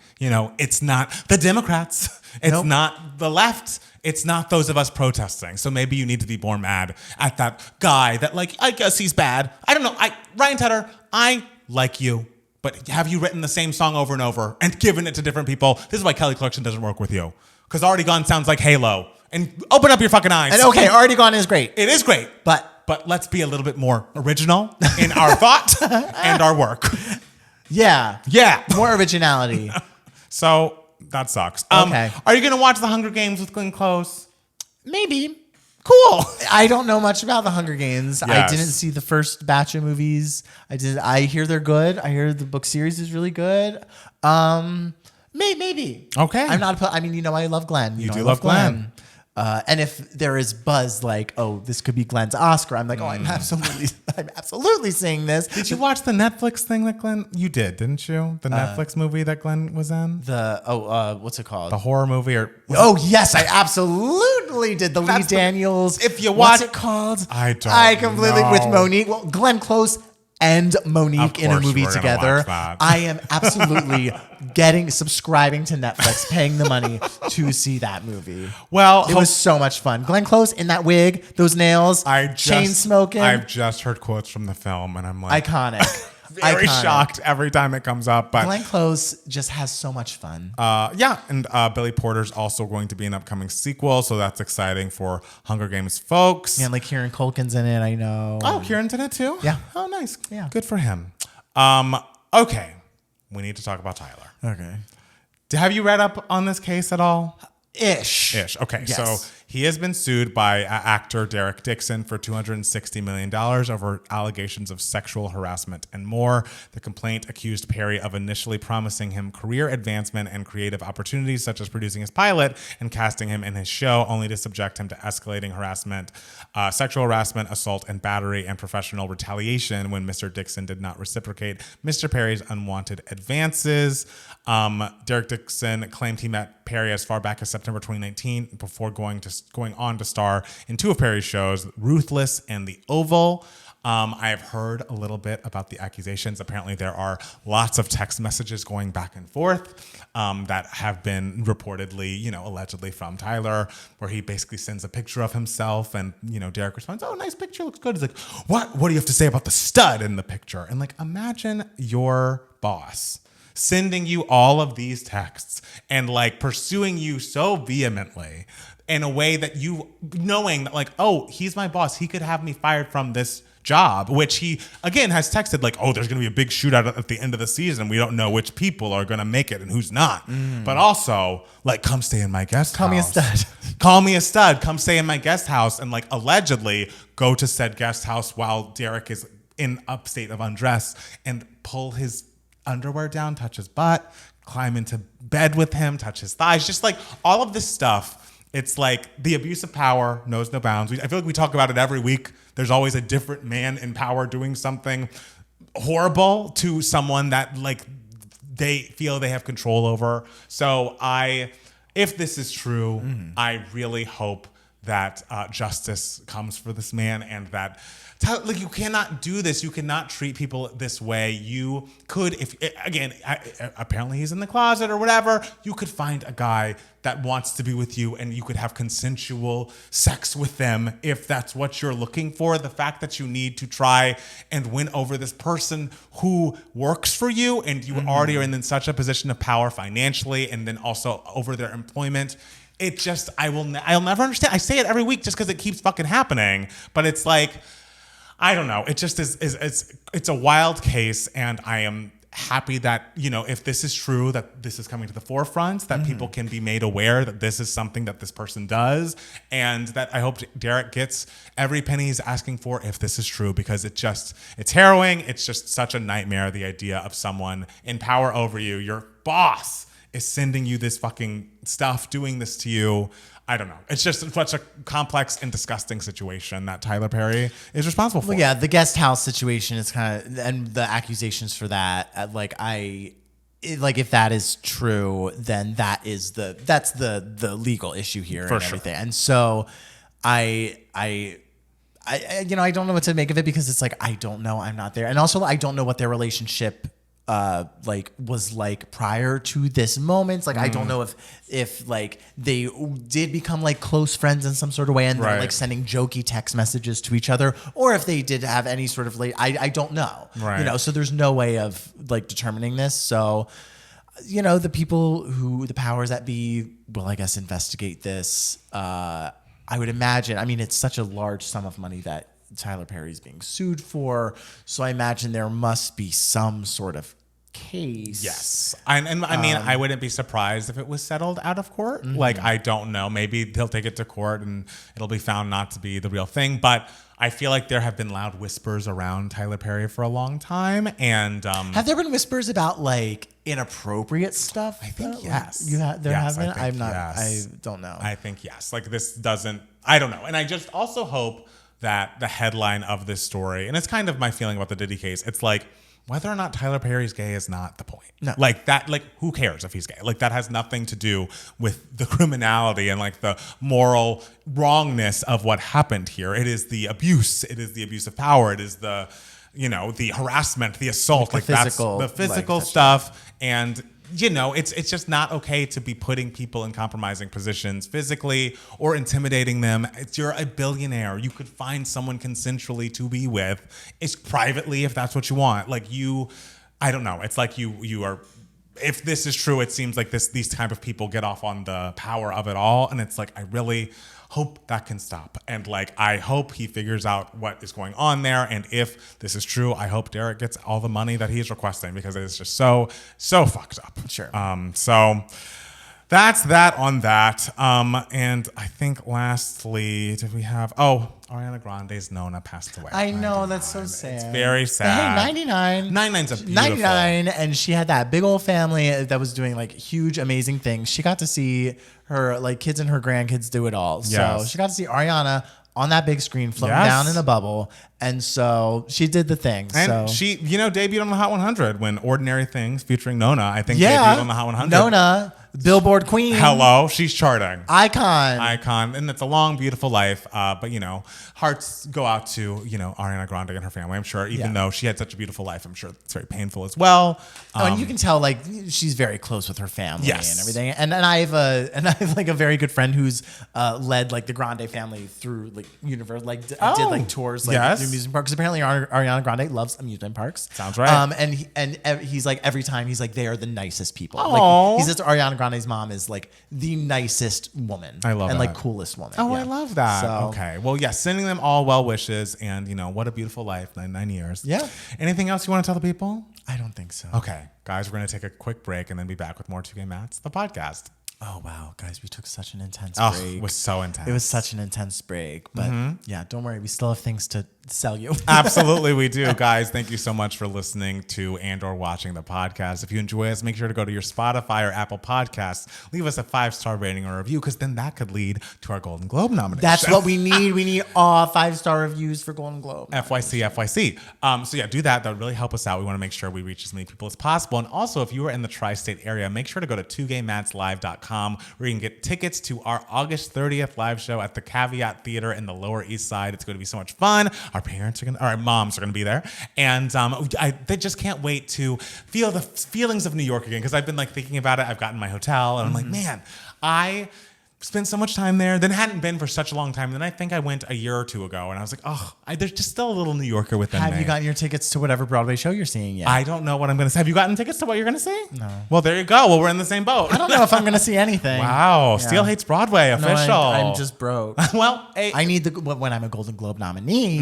It's not the Democrats. It's Nope. not the left. It's not those of us protesting. So maybe you need to be more mad at that guy that, like, I guess he's bad. I don't know. Ryan Tedder, I like you, but have you written the same song over and over and given it to different people? This is why Kelly Clarkson doesn't work with you. Because Already Gone sounds like Halo. And open up your fucking eyes. And okay, Already Gone is great. It is great. But let's be a little bit more original in our thought and our work. Yeah. Yeah. More originality. So that sucks. Okay. Are you going to watch The Hunger Games with Glenn Close? Maybe. Cool. I don't know much about the Hunger Games. I Yes. didn't see the first batch of movies. I hear they're good. I hear the book series is really good. Maybe. Okay. I'm not. I love Glenn. You do I love Glenn. And if there is buzz like, oh, this could be Glenn's Oscar, I'm like, I'm absolutely seeing this. Did you watch the Netflix thing that Glenn? You did, didn't you? The Netflix movie that Glenn was in? What's it called? The horror movie or? Oh yes, I absolutely did. The Lee Daniels. If you watch- what's it called? I completely know. with Monique. Well, Glenn Close and Monique Of in a course movie we're gonna together. watch that. I am absolutely subscribing to Netflix, paying the money to see that movie. Well, It was so much fun. Glenn Close in that wig, those nails, chain smoking. I've just heard quotes from the film, and I'm like, Iconic. very Iconic. shocked every time it comes up. But Glenn Close just has so much fun. yeah, and Billy Porter's also going to be an upcoming sequel, so that's exciting for Hunger Games folks. And like Kieran Culkin's in it, I know. Oh, Kieran's in it too? Yeah. Oh, nice. Yeah. Good for him. Okay, we need to talk about Tyler. Okay. Have you read up on this case at all? Ish. Okay, Yes. so he has been sued by actor Derek Dixon for $260 million over allegations of sexual harassment and more. The complaint accused Perry of initially promising him career advancement and creative opportunities, such as producing his pilot and casting him in his show, only to subject him to escalating harassment, sexual harassment, assault, and battery, and professional retaliation when Mr. Dixon did not reciprocate Mr. Perry's unwanted advances. Derek Dixon claimed he met Perry as far back as September 2019 before going on to star in 2 of Perry's shows, Ruthless and The Oval. I have heard a little bit about the accusations. Apparently, there are lots of text messages going back and forth that have been reportedly, allegedly from Tyler, where he basically sends a picture of himself, and Derek responds, "Oh, nice picture, looks good." He's like, "What? What do you have to say about the stud in the picture?" And like, imagine your boss sending you all of these texts and like pursuing you so vehemently in a way that you knowing that like, oh, he's my boss. He could have me fired from this job, which he again has texted like, oh, there's going to be a big shootout at the end of the season. We don't know which people are going to make it and who's not. But also like, come stay in my guest house. Call me a stud. Call me a stud. Come stay in my guest house and like allegedly go to said guest house while Derek is in a state of undress and pull his underwear down, touch his butt, climb into bed with him, touch his thighs, just like all of this stuff. It's like the abuse of power knows no bounds. I feel like we talk about it every week. There's always a different man in power doing something horrible to someone that like they feel they have control over. So if this is true, I really hope that justice comes for this man, and that like you cannot do this. You cannot treat people this way. You could, if again, apparently he's in the closet or whatever. You could find a guy that wants to be with you, and you could have consensual sex with them if that's what you're looking for. The fact that you need to try and win over this person who works for you, and you already are in such a position of power financially, and then also over their employment. It just, I'll never understand. I say it every week just because it keeps fucking happening, but it's like, I don't know. It just it's a wild case, and I am happy that, if this is true, that this is coming to the forefront, that people can be made aware that this is something that this person does, and that I hope Derek gets every penny he's asking for if this is true, because it's harrowing. It's just such a nightmare, the idea of someone in power over you, your boss, is sending you this fucking stuff, doing this to you. I don't know. It's just such a complex and disgusting situation that Tyler Perry is responsible for. Well, yeah, the guest house situation is kind of, and the accusations for that, if that is true, then that's the legal issue here and everything. And so I don't know what to make of it, because it's like, I don't know. I'm not there. And also I don't know what their relationship was like prior to this moment. Like, I don't know if like they did become like close friends in some sort of way, and they're like sending jokey text messages to each other, or if they did have any sort of I don't know. Right. So there's no way of like determining this. So, the powers that be will, I guess, investigate this. I would imagine, it's such a large sum of money that Tyler Perry's being sued for, so I imagine there must be some sort of case. Yes, I wouldn't be surprised if it was settled out of court. Like, I don't know, maybe they'll take it to court and it'll be found not to be the real thing. But I feel like there have been loud whispers around Tyler Perry for a long time, and have there been whispers about like inappropriate stuff? I think yes. There have been. I'm not. Yes. I don't know. I think yes. Like, this doesn't. I don't know, and I just also hope that the headline of this story, and it's kind of my feeling about the Diddy case, it's like, whether or not Tyler Perry's gay is not the point. No. Like that, like, who cares if he's gay? Like, that has nothing to do with the criminality and like the moral wrongness of what happened here. It is the abuse. It is the abuse of power. It is the, the harassment, the assault, like that's the physical stuff. And it's just not okay to be putting people in compromising positions physically or intimidating them. You're a billionaire. You could find someone consensually to be with. It's privately if that's what you want. Like, I don't know. It's like you are. If this is true, it seems like these type of people get off on the power of it all, and it's like, I really hope that can stop. And like, I hope he figures out what is going on there. And if this is true, I hope Derek gets all the money that he's requesting, because it is just so fucked up. Sure. So that's that on that. And I think lastly, did we have, Ariana Grande's Nona passed away. I know, that's so sad. It's very sad. Hey, 99. 99's a beautiful. 99, and she had that big old family that was doing like huge, amazing things. She got to see her like kids and her grandkids do it all. So she got to see Ariana on that big screen floating down in a bubble. And so she did the thing. And she, debuted on the Hot 100 when Ordinary Things featuring Nona, I think, debuted on the Hot 100. Nona, Billboard Queen. Hello, she's charting. Icon. And it's a long, beautiful life. But, hearts go out to, Ariana Grande and her family. I'm sure, even though she had such a beautiful life, I'm sure it's very painful as well. And you can tell, like, she's very close with her family and everything. And I have like a very good friend who's led like the Grande family through like universe, like did like tours like through amusement parks. Apparently, Ariana Grande loves amusement parks. Sounds right. And he's like, every time he's like, they are the nicest people. Aww. Like, he says Ariana Grande's mom is like the nicest woman. I love and that. like coolest woman. I love that. So, okay. Well, sending them all well wishes, and what a beautiful life, 9 years. Yeah. Anything else you want to tell the people? I don't think so. Okay, guys, we're gonna take a quick break and then be back with more 2K Mats, the podcast. Oh wow, guys, we took such an intense break. It was so intense. It was such an intense break, but don't worry, we still have things to sell you. Absolutely, we do. Guys, thank you so much for listening to and or watching the podcast. If you enjoy us, make sure to go to your Spotify or Apple Podcasts. Leave us a 5-star rating or review, because then that could lead to our Golden Globe nomination. That's what we need. We need all 5-star reviews for Golden Globe. FYC. So yeah, do that. That would really help us out. We want to make sure we reach as many people as possible. And also, if you are in the tri-state area, make sure to go to 2gaymatslive.com, where you can get tickets to our August 30th live show at the Caveat Theater in the Lower East Side. It's going to be so much fun. Our moms are going to be there. And they just can't wait to feel the feelings of New York again, because I've been like thinking about it. I've gotten my hotel and I'm like, man, I spent so much time there, then hadn't been for such a long time. Then I think I went a year or two ago, and I was like, there's just still a little New Yorker within me. Have you gotten your tickets to whatever Broadway show you're seeing yet? I don't know what I'm going to say. Have you gotten tickets to what you're going to see? No. Well, there you go. Well, we're in the same boat. I don't know if I'm going to see anything. Wow. Yeah. Steele hates Broadway. Official. No, I'm just broke. Well, I need when I'm a Golden Globe nominee,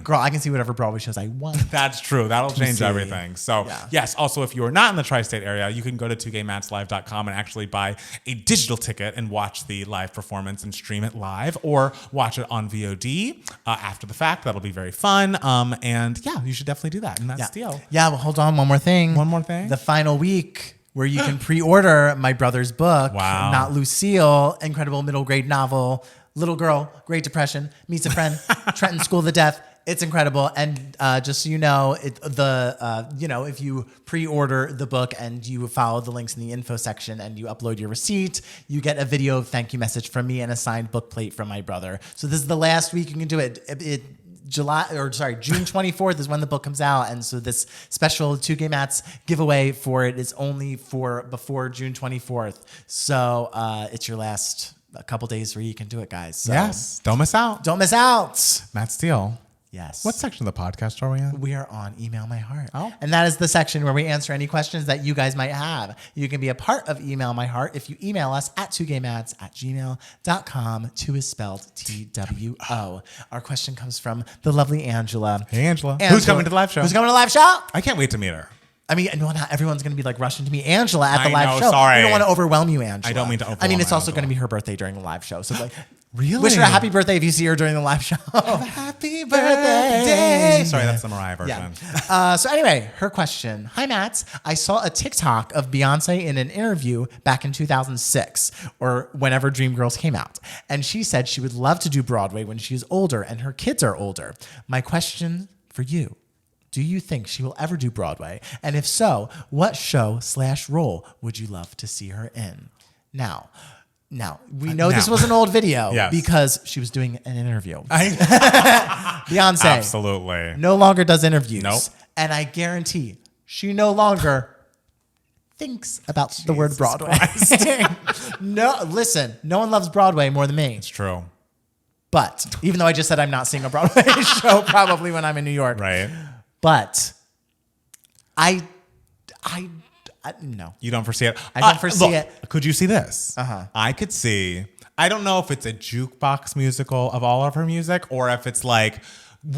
girl, I can see whatever Broadway shows I want. That's true. That'll change everything. So yes, also if you are not in the tri-state area, you can go to 2gaymatslive.com and actually buy a digital ticket and watch the live performance and stream it live, or watch it on VOD after the fact. That'll be very fun. And yeah, you should definitely do that. And that's Steele. Yeah, well, hold on. One more thing. The final week where you can pre-order my brother's book, Not Lucille, incredible middle grade novel, little girl, Great Depression, meets a friend, Trenton School of the Deaf. It's incredible. And just so you know, if you pre-order the book and you follow the links in the info section and you upload your receipt, you get a video thank you message from me and a signed book plate from my brother. So this is the last week you can do it. June 24th is when the book comes out. And so this special 2Gay Mats giveaway for it is only for before June 24th. So it's your last a couple days where you can do it, guys. So yes. Don't miss out. Don't miss out. Matt Steele. Yes. What section of the podcast are we in? We are on Email My Heart. Oh. And that is the section where we answer any questions that you guys might have. You can be a part of Email My Heart if you email us at 2gaymats@gmail.com. 2 is spelled TWO. Our question comes from the lovely Angela. Hey, Angela. Who's coming to the live show? Who's coming to the live show? I can't wait to meet her. I mean, no, not everyone's going to be like rushing to meet Angela at the live show. Sorry. We don't want to overwhelm you, Angela. I don't mean to overwhelm I mean, it's also going to be her birthday during the live show. So like, really? Wish her a happy birthday if you see her during the live show. Happy birthday. Sorry, that's the Mariah version. Yeah. So anyway, her question. Hi, Matt. I saw a TikTok of Beyonce in an interview back in 2006 or whenever Dreamgirls came out. And she said she would love to do Broadway when she's older and her kids are older. My question for you. Do you think she will ever do Broadway? And if so, what show/role would you love to see her in? Now, we know this was an old video because she was doing an interview. Beyonce. Absolutely. No longer does interviews. Nope. And I guarantee she no longer thinks about the word Broadway. No, listen, no one loves Broadway more than me. It's true. But even though I just said I'm not seeing a Broadway show probably when I'm in New York. Right. But I no. You don't foresee it? I don't foresee it. Could you see this? Uh-huh. I could see, I don't know if it's a jukebox musical of all of her music or if it's like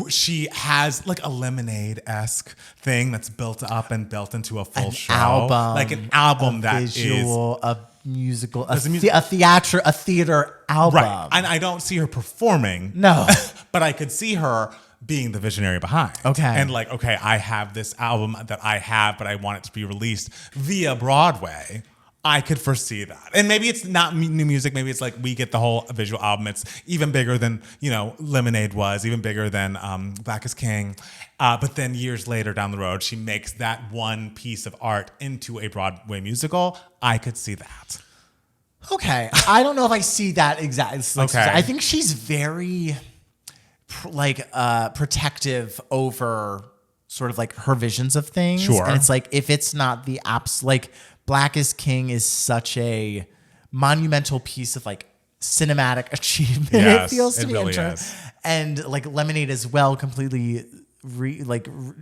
she has like a Lemonade-esque thing that's built up and built into a full show. Album, like an album that visual, a musical, a theater album. Right. And I don't see her performing. No. But I could see her being the visionary behind. Okay. And like, okay, I have this album that I have, but I want it to be released via Broadway. I could foresee that. And maybe it's not new music. Maybe it's like we get the whole visual album. It's even bigger than, Lemonade was, even bigger than Black is King. But then years later down the road, she makes that one piece of art into a Broadway musical. I could see that. Okay. I don't know if I see that exactly. Okay. I think she's very protective over sort of like her visions of things. Sure. And it's like, if it's not the apps, like Black is King is such a monumental piece of like cinematic achievement. Yes, it feels to it me. really is. And like Lemonade as well completely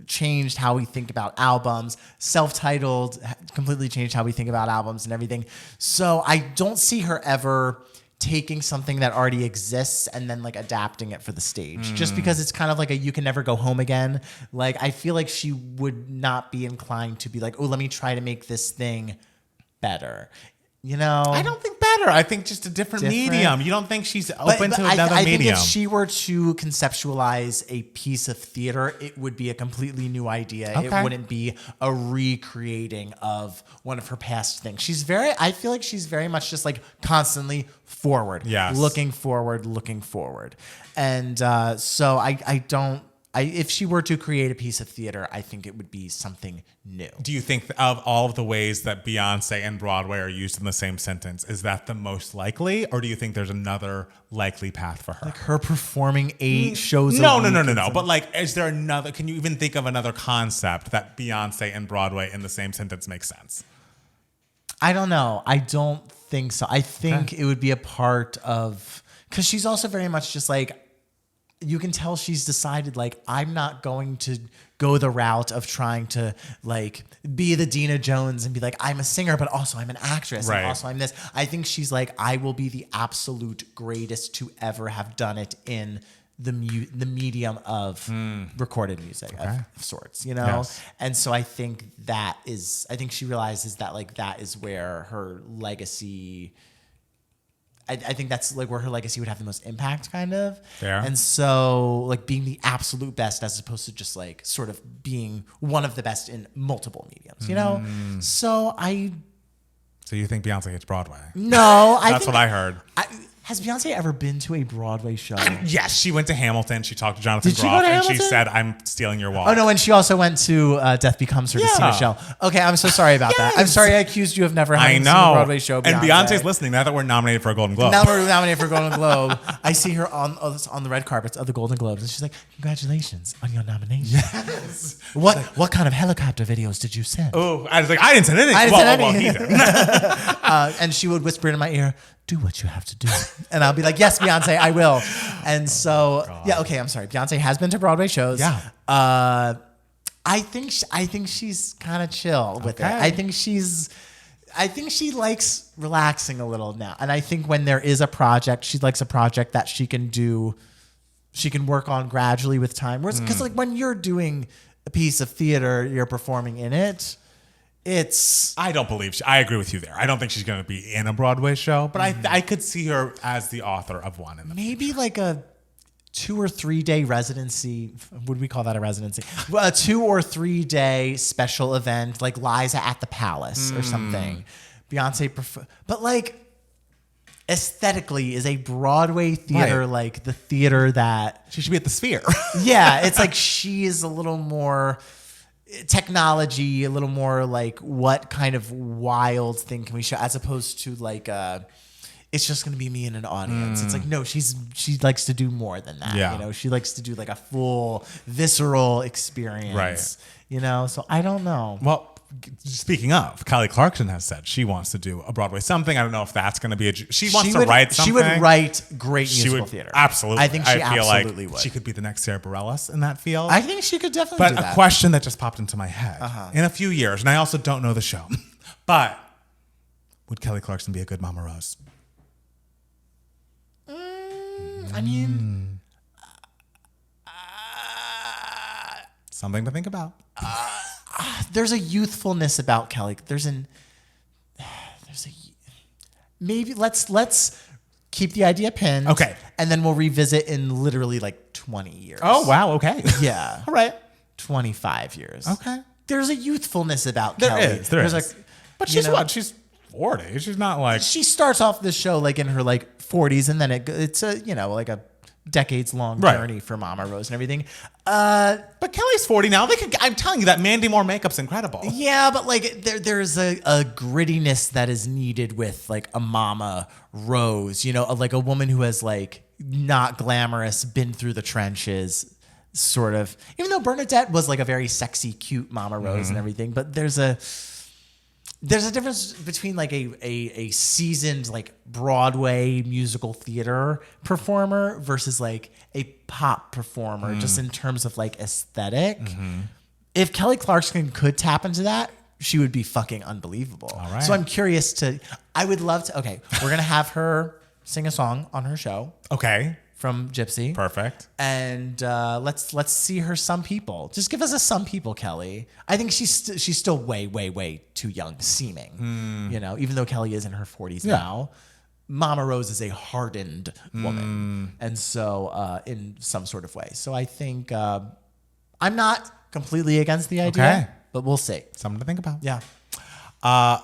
changed how we think about albums. Self-titled completely changed how we think about albums and everything. So I don't see her ever taking something that already exists and then like adapting it for the stage, just because it's kind of like a you can never go home again. Like I feel like she would not be inclined to be like, oh, let me try to make this thing better. I don't think better. better. I think just a different medium. You don't think she's open to another I medium? think if she were to conceptualize a piece of theater, it would be a completely new idea. Okay. It wouldn't be a recreating of one of her past things. I feel like she's very much just like constantly forward. Yes. Looking forward. And so if she were to create a piece of theater, I think it would be something new. Do you think of all of the ways that Beyonce and Broadway are used in the same sentence, is that the most likely, or do you think there's another likely path for her? Like her performing 8 shows. No. But like, is there another? Can you even think of another concept that Beyonce and Broadway in the same sentence makes sense? I don't know. I don't think so. I think it would be a part of, because she's also very much just like, you can tell she's decided, like, I'm not going to go the route of trying to, like, be the Dina Jones and be like, I'm a singer, but also I'm an actress. Right. And also I'm this. I think she's like, I will be the absolute greatest to ever have done it in the medium of recorded music of sorts, you know? Yes. And so I think she realizes that, like, that is where her legacy... I think that's like where her legacy would have the most impact, kind of. Fair. And so, like, being the absolute best as opposed to just like sort of being one of the best in multiple mediums, you know? So you think Beyonce hits Broadway? No, That's what I heard. Has Beyonce ever been to a Broadway show? Yes, she went to Hamilton. She talked to Jonathan Did she go Groff, to and she Hamilton? said, "I'm stealing your walk." Oh no, and she also went to Death Becomes Her to see Michelle. Okay, I'm so sorry about that. I'm sorry I accused you of never having seen a Broadway show. And Beyonce's listening now that we're nominated for a Golden Globe. Now we're nominated for a Golden Globe. I see her on the red carpets of the Golden Globes, and she's like, "Congratulations on your nomination." Yes. What kind of helicopter videos did you send? Oh, I was like, I didn't send anything. I didn't send anything. He did. And she would whisper in my ear, "Do what you have to do," and I'll be like, "Yes, Beyonce, I will." And so, yeah, okay, I'm sorry. Beyonce has been to Broadway shows. Yeah. I think she's kind of chill with it. I think she likes relaxing a little now. And I think when there is a project, she likes a project that she can work on gradually with time. Because like when you're doing a piece of theater, you're performing in it. I don't believe I agree with you there. I don't think she's going to be in a Broadway show, but I could see her as the author of one. Maybe like a 2 or 3 day residency. Would we call that a residency? A 2 or 3 day special event, like Liza at the Palace or something. Beyonce, but like aesthetically, is a Broadway theater like the theater that she should be at the Sphere? Yeah, it's like she is a little more technology, a little more like what kind of wild thing can we show, as opposed to like it's just going to be me in an audience. It's like, no, she likes to do more than that. Yeah. You know, she likes to do like a full visceral experience. Right. You know, so I don't know. Well, speaking of, Clarkson has said she wants to do a Broadway something. I don't know if that's going to be she wants to write something. She would write great musical theater. Absolutely. I think she feel absolutely like would. She could be the next Sarah Bareilles in that field. I think she could definitely do that. But a question that just popped into my head. In a few years, and I also don't know the show, but would Kelly Clarkson be a good Mama Rose? I mean, something to think about. There's a youthfulness about Kelly. Maybe let's keep the idea pinned. Okay. And then we'll revisit in literally like 20 years. Oh, wow. Okay. Yeah. All right. 25 years. Okay. There's a youthfulness about There Kelly. is. There is. Like, but she's what? She's 40. She's not like... She starts off the show like in her like 40s, and then it's a, you know, like a decades long journey for Mama Rose and everything. But Kelly's 40 now. I'm telling you that Mandy Moore makeup's incredible. Yeah, but like there's a grittiness that is needed with like a Mama Rose, you know, like a woman who has like not glamorous, been through the trenches, sort of. Even though Bernadette was like a very sexy, cute Mama Rose and everything, but there's a difference between like a seasoned like Broadway musical theater performer versus like a pop performer, just in terms of like aesthetic. If Kelly Clarkson could tap into that, she would be fucking unbelievable. All right. So I'm curious I would love to, okay, we're going to have her sing a song on her show. Okay. From Gypsy. Perfect. And let's see her Some People. Just give us a Some People, Kelly. I think she's still way, way, way too young seeming. You know, even though Kelly is in her 40s now. Mama Rose is a hardened woman. And so in some sort of way. So I think I'm not completely against the idea, but we'll see. Something to think about. Yeah.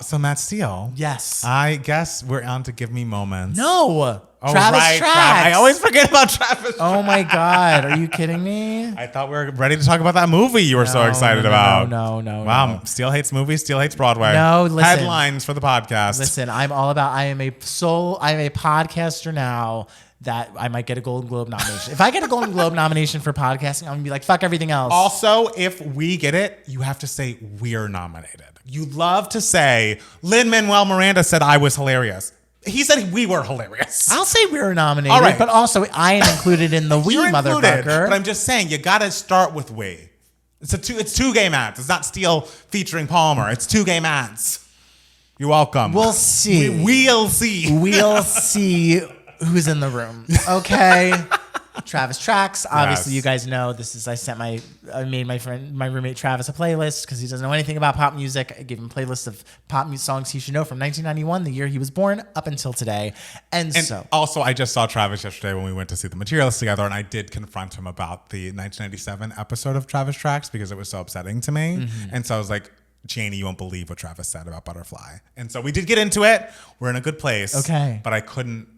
So Matt Steele. Yes. I guess we're on to Give Me Moments. No. Oh, Travis right, Tracks. I always forget about Travis. Oh my God. Are you kidding me? I thought we were ready to talk about that movie you were so excited about. No. Wow. No. Steele hates movies. Steele hates Broadway. No, listen. Headlines for the podcast. Listen, I'm all about, I'm a podcaster now that I might get a Golden Globe nomination. If I get a Golden Globe nomination for podcasting, I'm going to be like, fuck everything else. Also, if we get it, you have to say we're nominated. You love to say, Lin-Manuel Miranda said I was hilarious. He said we were hilarious. I'll say we were nominated, All right. but also I am included in the we, You're motherfucker. included, but I'm just saying, you got to start with we. It's two gay mats. It's not Steele featuring Palmer. It's two gay mats. You're welcome. We'll see. We'll see. We'll see who's in the room. Okay. Travis Tracks. Obviously, Yes. you guys know this is. I made my roommate Travis a playlist because he doesn't know anything about pop music. I gave him a playlist of pop music songs he should know from 1991, the year he was born, up until today. And so, also, I just saw Travis yesterday when we went to see the Materialists together, and I did confront him about the 1997 episode of Travis Tracks because it was so upsetting to me. Mm-hmm. And so I was like, Janie, you won't believe what Travis said about Butterfly. And so we did get into it. We're in a good place. Okay. But I couldn't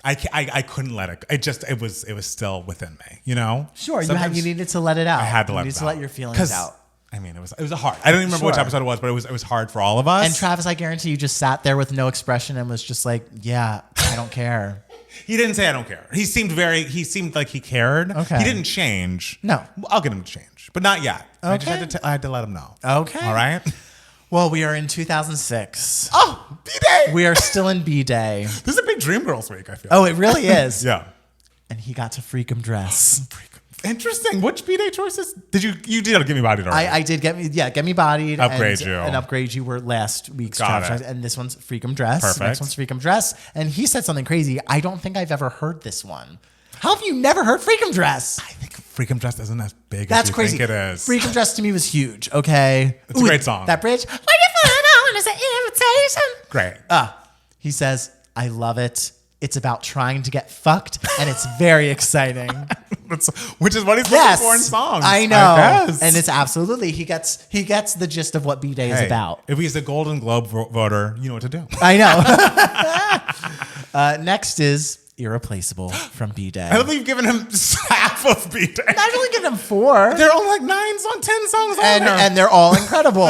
let it. It was still within me, you know. sure, Sometimes you needed to let it out. I had to you let needed it to out. let your feelings out. I mean, it was hard. I don't even remember which Sure. episode it was, but it was hard for all of us. And Travis, I guarantee you just sat there with no expression and was just like, yeah, I don't care. He didn't say I don't care. He seemed like he cared. Okay. He didn't change. No. I'll get him to change, but not yet. I just Okay. had to let him know. Okay. All right. Well, we are in 2006. Oh, B-Day. We are still in B-Day. This is a big Dreamgirls week, I feel. Oh, it really is. Yeah. And he got to freak him dress. Interesting. Which B-Day choices did you did Give Me Bodied already? I did get me bodied. Upgrade you. And upgrade you were last week's Got Travis it. Tracks, and this one's Freakum Dress. Perfect. Next one's Freakum Dress. And he said something crazy. I don't think I've ever heard this one. How have you never heard Freakum Dress? I think Freakum Dress isn't as big That's as you crazy. think it is. Freakum Dress to me was huge. Okay. It's a great song. That bridge. What you find out is an invitation. Great. He says, I love it. It's about trying to get fucked, and it's very exciting. Which is what he's looking for in songs. I know. guess. And it's absolutely, he gets the gist of what B-Day is about. If he's a Golden Globe voter, you know what to do. I know. Next is Irreplaceable from B-Day. I don't think you've given him half of B-Day. I've only given him 4. They're only like 10 songs on there. And they're all incredible.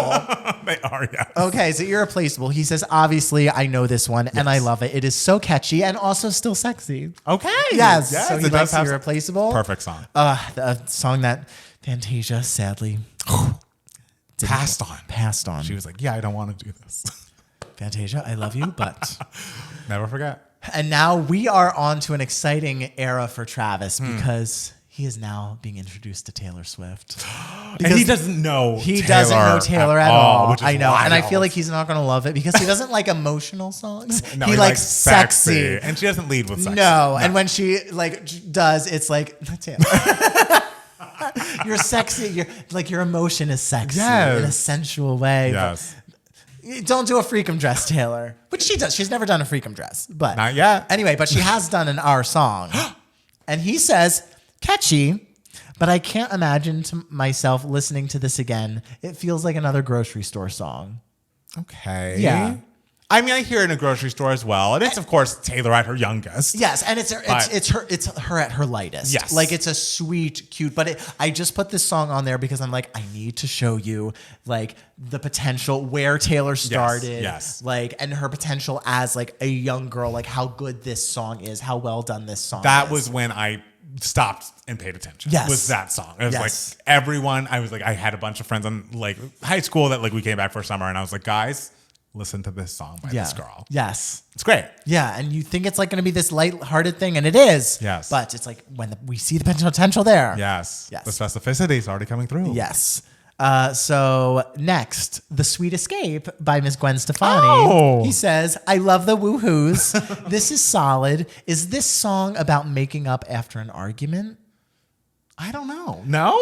They are, yeah. Okay, so Irreplaceable. He says, obviously, I know this one, and I love it. It is so catchy and also still sexy. Okay. Yes. So he it likes does have Irreplaceable. Perfect song. The song that Fantasia, sadly, Passed on. She was like, yeah, I don't want to do this. Fantasia, I love you, but... Never forget. And now we are on to an exciting era for Travis because he is now being introduced to Taylor Swift. And he doesn't know doesn't know Taylor at all. which is I know. And I wild. feel like he's not going to love it because he doesn't like emotional songs. No, he likes sexy. And she doesn't lead with sexy. No. And when she does, it's like, Taylor. You're sexy. Your emotion is sexy in a sensual way. Yes. Don't do a Freakum Dress, Taylor. Which she does. She's never done a Freakum Dress. But Not yet. Anyway, but she has done an Our Song. And he says, catchy, but I can't imagine to myself listening to this again. It feels like another grocery store song. Okay. Yeah. I mean, I hear it in a grocery store as well. And it's, of course, Taylor at her youngest. Yes, and it's her at her lightest. Yes. Like it's a sweet, cute, but I just put this song on there because I'm like, I need to show you like the potential where Taylor started. Yes. Like, and her potential as like a young girl, like how good this song is, how well done this song That is. was when I stopped and paid attention. Yes. Was that song. It was Yes. like everyone, I had a bunch of friends in like high school that like we came back for summer and I was like, guys, listen to this song by this girl. Yes. It's great. Yeah, and you think it's like going to be this light-hearted thing, and it is. Yes. But it's like when we see the potential there. Yes. Yes. The specificity is already coming through. Yes. So next, The Sweet Escape by Miss Gwen Stefani. Oh. He says, I love the woohoos. This is solid. Is this song about making up after an argument? I don't know. No?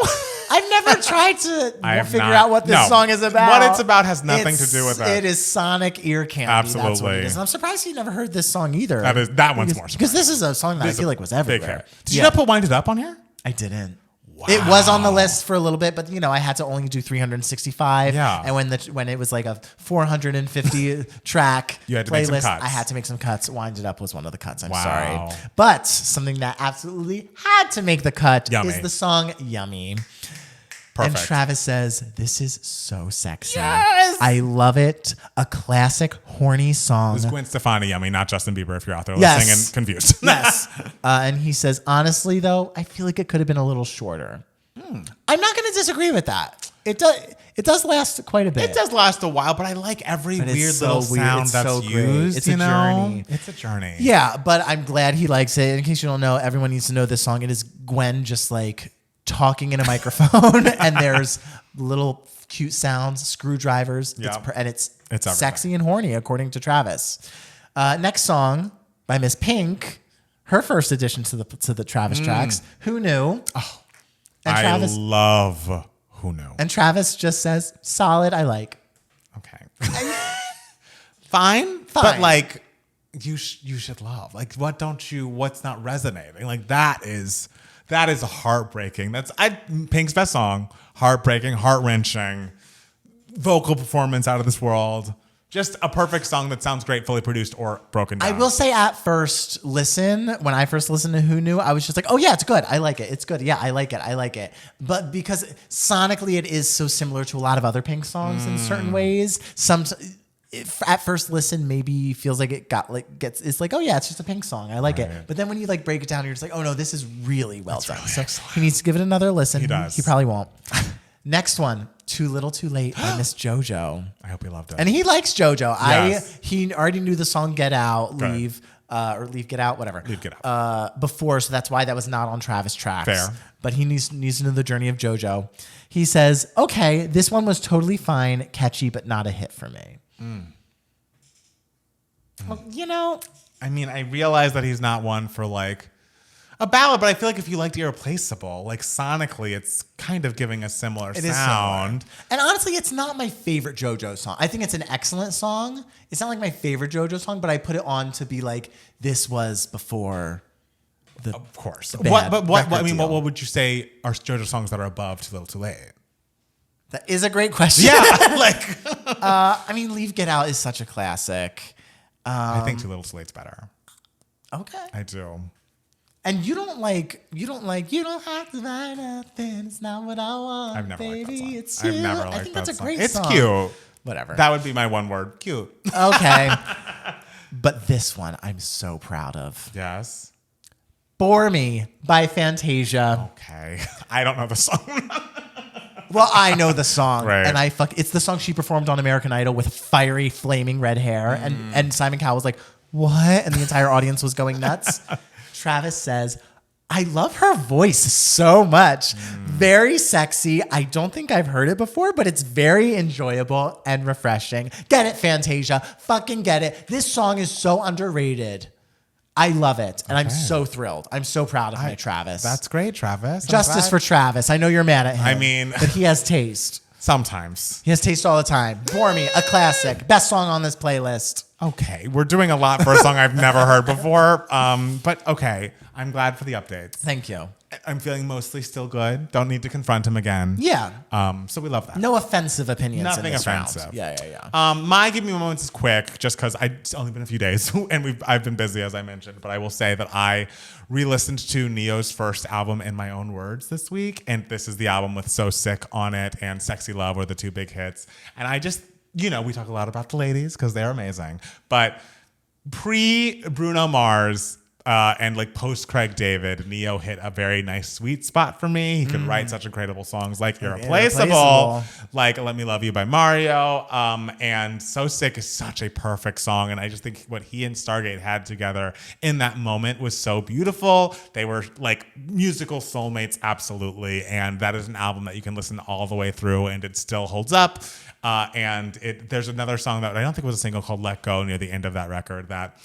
I've never tried to figure not. out what this No. song is about. What it's about has nothing to do with it. It is sonic ear candy. Absolutely. That's what it is. And I'm surprised you never heard this song either. That one's more because this is a song that I feel like was everywhere. Big hit. Did you not put Wind It Up on here? I didn't. Wow. It was on the list for a little bit, but I had to only do 365. Yeah. And when it was like a 450 track You had to playlist, make some cuts. I had to make some cuts. Wind It Up was one of the cuts. I'm Wow. sorry. But something that absolutely had to make the cut Yummy. is the song Yummy. Perfect. And Travis says, this is so sexy. Yes! I love it. A classic horny song. It was Gwen Stefani Yummy, not Justin Bieber if you're out there Yes. listening and confused. Yes. And he says, honestly, though, I feel like it could have been a little shorter. I'm not going to disagree with that. It does last quite a bit. It does last a while, but I like every But it's weird so little weird. sound It's that's so great. used. It's a journey. It's a journey. Yeah, but I'm glad he likes it. In case you don't know, everyone needs to know this song. It is Gwen just like talking in a microphone, and there's little cute sounds, screwdrivers, Yeah. it's everything. sexy and horny, according to Travis. Next song by Miss Pink, her first addition to the Travis tracks. Who knew? Oh, and I love Who Knew. And Travis just says, "Solid, I like." Okay. Fine. But like, you should love. Like, what's not resonating? Like, that is heartbreaking. That's Pink's best song. Heartbreaking, heart-wrenching, vocal performance out of this world. Just a perfect song that sounds great, fully produced or broken down. I will say at first listen, when I first listened to Who Knew, I was just like, oh yeah, it's good. I like it. It's good. Yeah, I like it. But because sonically it is so similar to a lot of other Pink songs in certain ways, at first listen maybe feels like it's like, oh yeah, it's just a Pink song. I like it. But then when you like break it down, you're just like, oh no, this is really well done. really so excellent. he needs to give it another listen. He does. He probably won't. Next one, Too Little Too Late by Miss JoJo. I hope you loved it. And he likes JoJo. Yes. He already knew the song Get Out, Good. Leave, or Leave, Get Out, whatever. Leave, Get Out. Before, so that's why that was not on Travis tracks. Fair. But he needs to know the journey of JoJo. He says, okay, this one was totally fine, catchy, but not a hit for me. Well, I mean, I realize that he's not one for like a ballad, but I feel like if you liked Irreplaceable, like sonically, it's kind of giving a similar it is sound. similar. And honestly, it's not my favorite JoJo song. I think it's an excellent song. It's not like my favorite JoJo song, but I put it on to be like, this was before the. Of course. the What bad what record deal. would you say are JoJo songs that are above Too Little Too Late? That is a great question. Yeah, like I mean, Leave, Get Out is such a classic. I think Too Little Too Late's better. Okay. I do. And you don't have to buy nothing. It's not what I want. I've never liked that baby. song. It's I've you. never I liked think that that's a song. great It's song. cute. Whatever. That would be my one word. Cute. Okay. But this one I'm so proud of. Yes. Bore Me by Fantasia. Okay. I don't know the song. Well, I know the song. Right. And it's the song she performed on American Idol with fiery, flaming red hair. And Simon Cowell was like, what? And the entire audience was going nuts. Travis says, I love her voice so much. Very sexy. I don't think I've heard it before, but it's very enjoyable and refreshing. Get it, Fantasia. Fucking get it. This song is so underrated. I love it. And I'm so thrilled. I'm so proud of my Travis. That's great, Travis. I'm Justice glad. for Travis. I know you're mad at him. I mean- but he has taste. Sometimes. He has taste all the time. Bore Me, a classic. Best song on this playlist. Okay. We're doing a lot for a song I've never heard before. But okay. I'm glad for the updates. Thank you. I'm feeling mostly still good. Don't need to confront him again. Yeah. So we love that. No offensive opinions. Nothing in this offensive. round. Yeah. My Give Me Moments is quick just because it's only been a few days and I've been busy, as I mentioned. But I will say that I re-listened to Neo's first album in my own words this week. And this is the album with So Sick on it and Sexy Love were the two big hits. And I just, we talk a lot about the ladies because they're amazing. But pre-Bruno Mars and like post-Craig David, Neo hit a very nice sweet spot for me. He could write such incredible songs like Irreplaceable, like Let Me Love You by Mario. And So Sick is such a perfect song. And I just think what he and Stargate had together in that moment was so beautiful. They were like musical soulmates, absolutely. And that is an album that you can listen all the way through and it still holds up. There's another song that I don't think was a single called Let Go near the end of that record that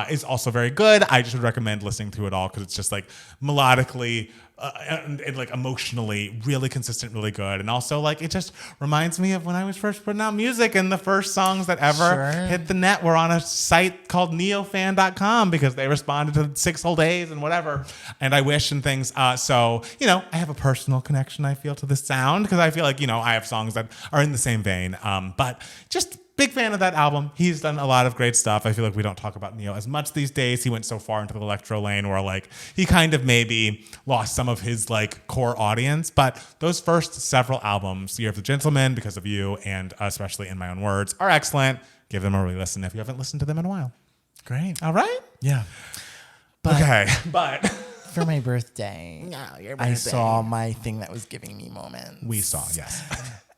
is also very good. I just would recommend listening to it all because it's just like melodically and like emotionally really consistent, really good. And also like it just reminds me of when I was first putting out music, and the first songs that ever hit the net were on a site called neofan.com because they responded to 6 whole days and whatever. And I wish and things. So, you know, I have a personal connection, I feel, to this sound because I feel like, you know, I have songs that are in the same vein. But just big fan of that album. He's done a lot of great stuff. I feel like we don't talk about Neo as much these days. He went so far into the electro lane where like he kind of maybe lost some of his like core audience. But those first several albums, Year of the Gentleman, Because of You, and especially In My Own Words, are excellent. Give them a re-listen if you haven't listened to them in a while. Great. All right? Yeah. Okay. But for my birthday, I saw my thing that was giving me moments. We saw, yes.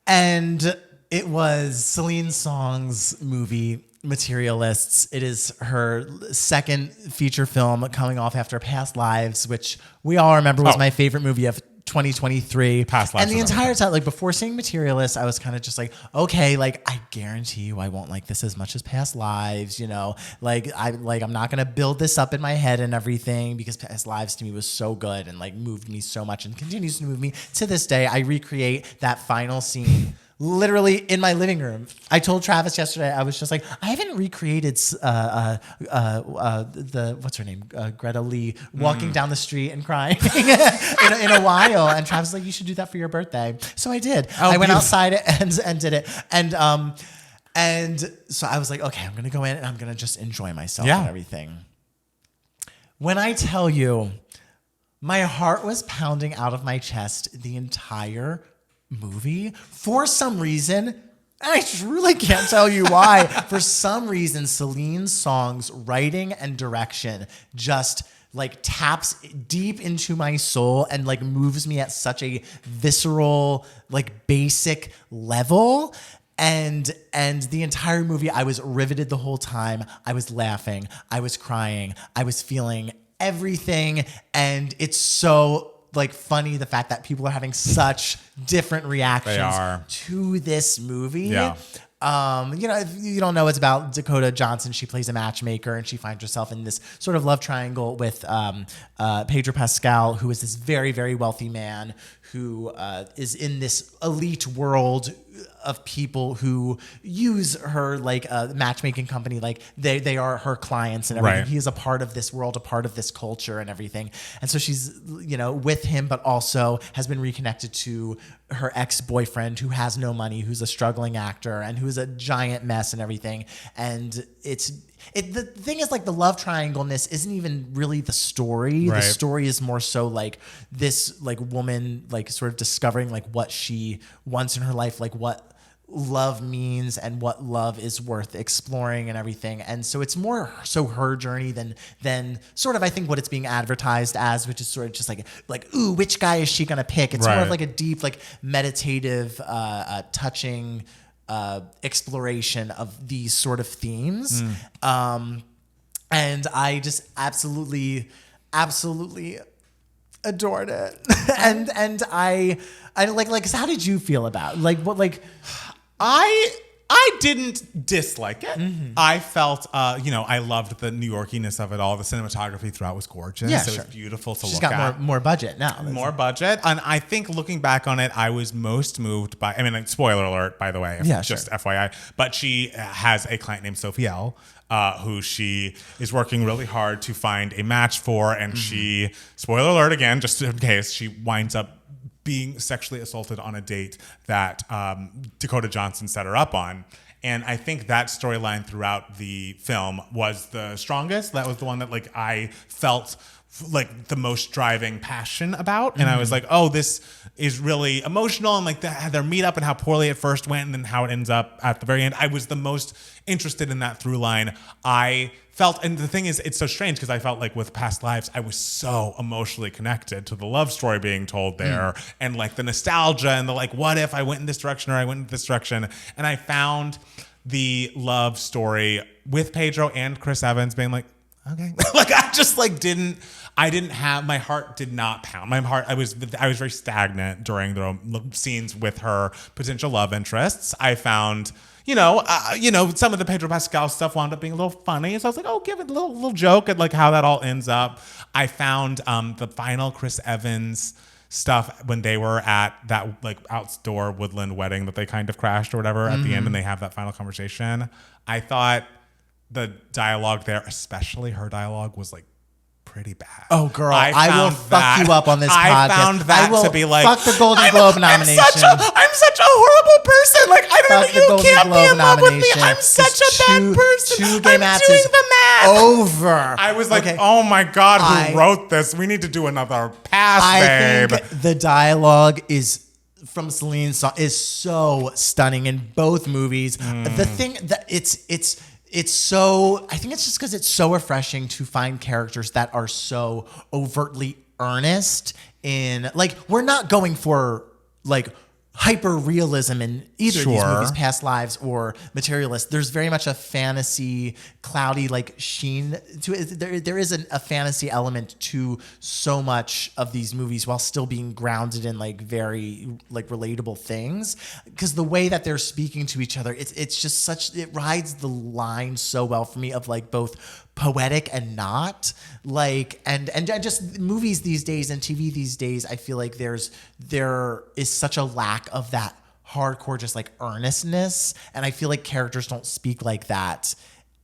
And it was Celine Song's movie, Materialists. It is her second feature film coming off after Past Lives, which we all remember was my favorite movie of 2023. Past Lives. And the entire time, like before seeing Materialists, I was kind of just like, okay, like I guarantee you I won't like this as much as Past Lives, you know? I'm not gonna build this up in my head and everything because Past Lives to me was so good and like moved me so much and continues to move me to this day. I recreate that final scene literally in my living room. I told Travis yesterday, I was just like, I haven't recreated what's her name? Greta Lee walking down the street and crying in a while. And Travis was like, you should do that for your birthday. So I did. I went outside and did it. And so I was like, okay, I'm going to go in and I'm going to just enjoy myself and everything. When I tell you, my heart was pounding out of my chest the entire movie for some reason. I truly can't tell you why. For some reason, Celine Song's writing and direction just like taps deep into my soul and like moves me at such a visceral, like basic level. And the entire movie, I was riveted the whole time. I was laughing. I was crying. I was feeling everything. And it's so like funny the fact that people are having such different reactions to this movie. Yeah. You know, if you don't know, it's about Dakota Johnson. She plays a matchmaker and she finds herself in this sort of love triangle with Pedro Pascal, who is this very, very wealthy man who is in this elite world of people who use her like a matchmaking company. Like they are her clients and everything. Right. He is a part of this world, a part of this culture and everything. And so she's, you know, with him, but also has been reconnected to her ex-boyfriend who has no money, who's a struggling actor and who's a giant mess and everything. And the thing is, like, the love triangle-ness isn't even really the story. Right. The story is more so like this like woman like sort of discovering like what she wants in her life, like what love means and what love is worth exploring and everything. And so it's more so her journey than sort of I think what it's being advertised as, which is sort of just like ooh, which guy is she gonna pick? It's more of like a deep, like meditative, touching exploration of these sort of themes. And I just absolutely adored it. and I like, how did you feel about it? Like what, like I didn't dislike it. Mm-hmm. I felt, I loved the New Yorkiness of it all. The cinematography throughout was gorgeous. Yeah, it was beautiful to look at. She's got more budget now. More budget. And I think looking back on it, I was most moved by, I mean, like, spoiler alert, by the way, just FYI, but she has a client named Sophie L., who she is working really hard to find a match for. And she, spoiler alert again, just in case, she winds up being sexually assaulted on a date that Dakota Johnson set her up on. And I think that storyline throughout the film was the strongest. That was the one that like I felt like the most driving passion about. And I was like, oh, this is really emotional. And like their meetup and how poorly it first went and then how it ends up at the very end. I was the most interested in that through line. I felt, and the thing is, it's so strange because I felt like with Past Lives, I was so emotionally connected to the love story being told there and like the nostalgia and the like, what if I went in this direction or I went in this direction? And I found the love story with Pedro and Chris Evans being like, okay. Like I just like my heart did not pound. My heart, I was very stagnant during the scenes with her potential love interests. I found some of the Pedro Pascal stuff wound up being a little funny. So I was like, oh, give it a little joke at like how that all ends up. I found the final Chris Evans stuff when they were at that like outdoor woodland wedding that they kind of crashed or whatever at the end, and they have that final conversation. I thought the dialogue there, especially her dialogue, was like pretty bad. Oh, girl, I will fuck you up on this podcast. I found that to be like, fuck the Golden Globe nomination. I'm such a horrible person. Like, I don't know, you can't be in love with me. I'm such a bad person. I'm doing the math. Over. I was like, oh my God, who wrote this? We need to do another pass, babe. I think the dialogue from Celine's song is so stunning in both movies. The thing that it's so, I think it's just because it's so refreshing to find characters that are so overtly earnest in, like, we're not going for like hyper realism in either of these movies, Past Lives or Materialists. There's very much a fantasy, cloudy like sheen to it. There is a fantasy element to so much of these movies while still being grounded in like very like relatable things. Because the way that they're speaking to each other, it's just it rides the line so well for me of like both poetic and not, like, and just movies these days and TV these days, I feel like there is such a lack of that hardcore just like earnestness, and I feel like characters don't speak like that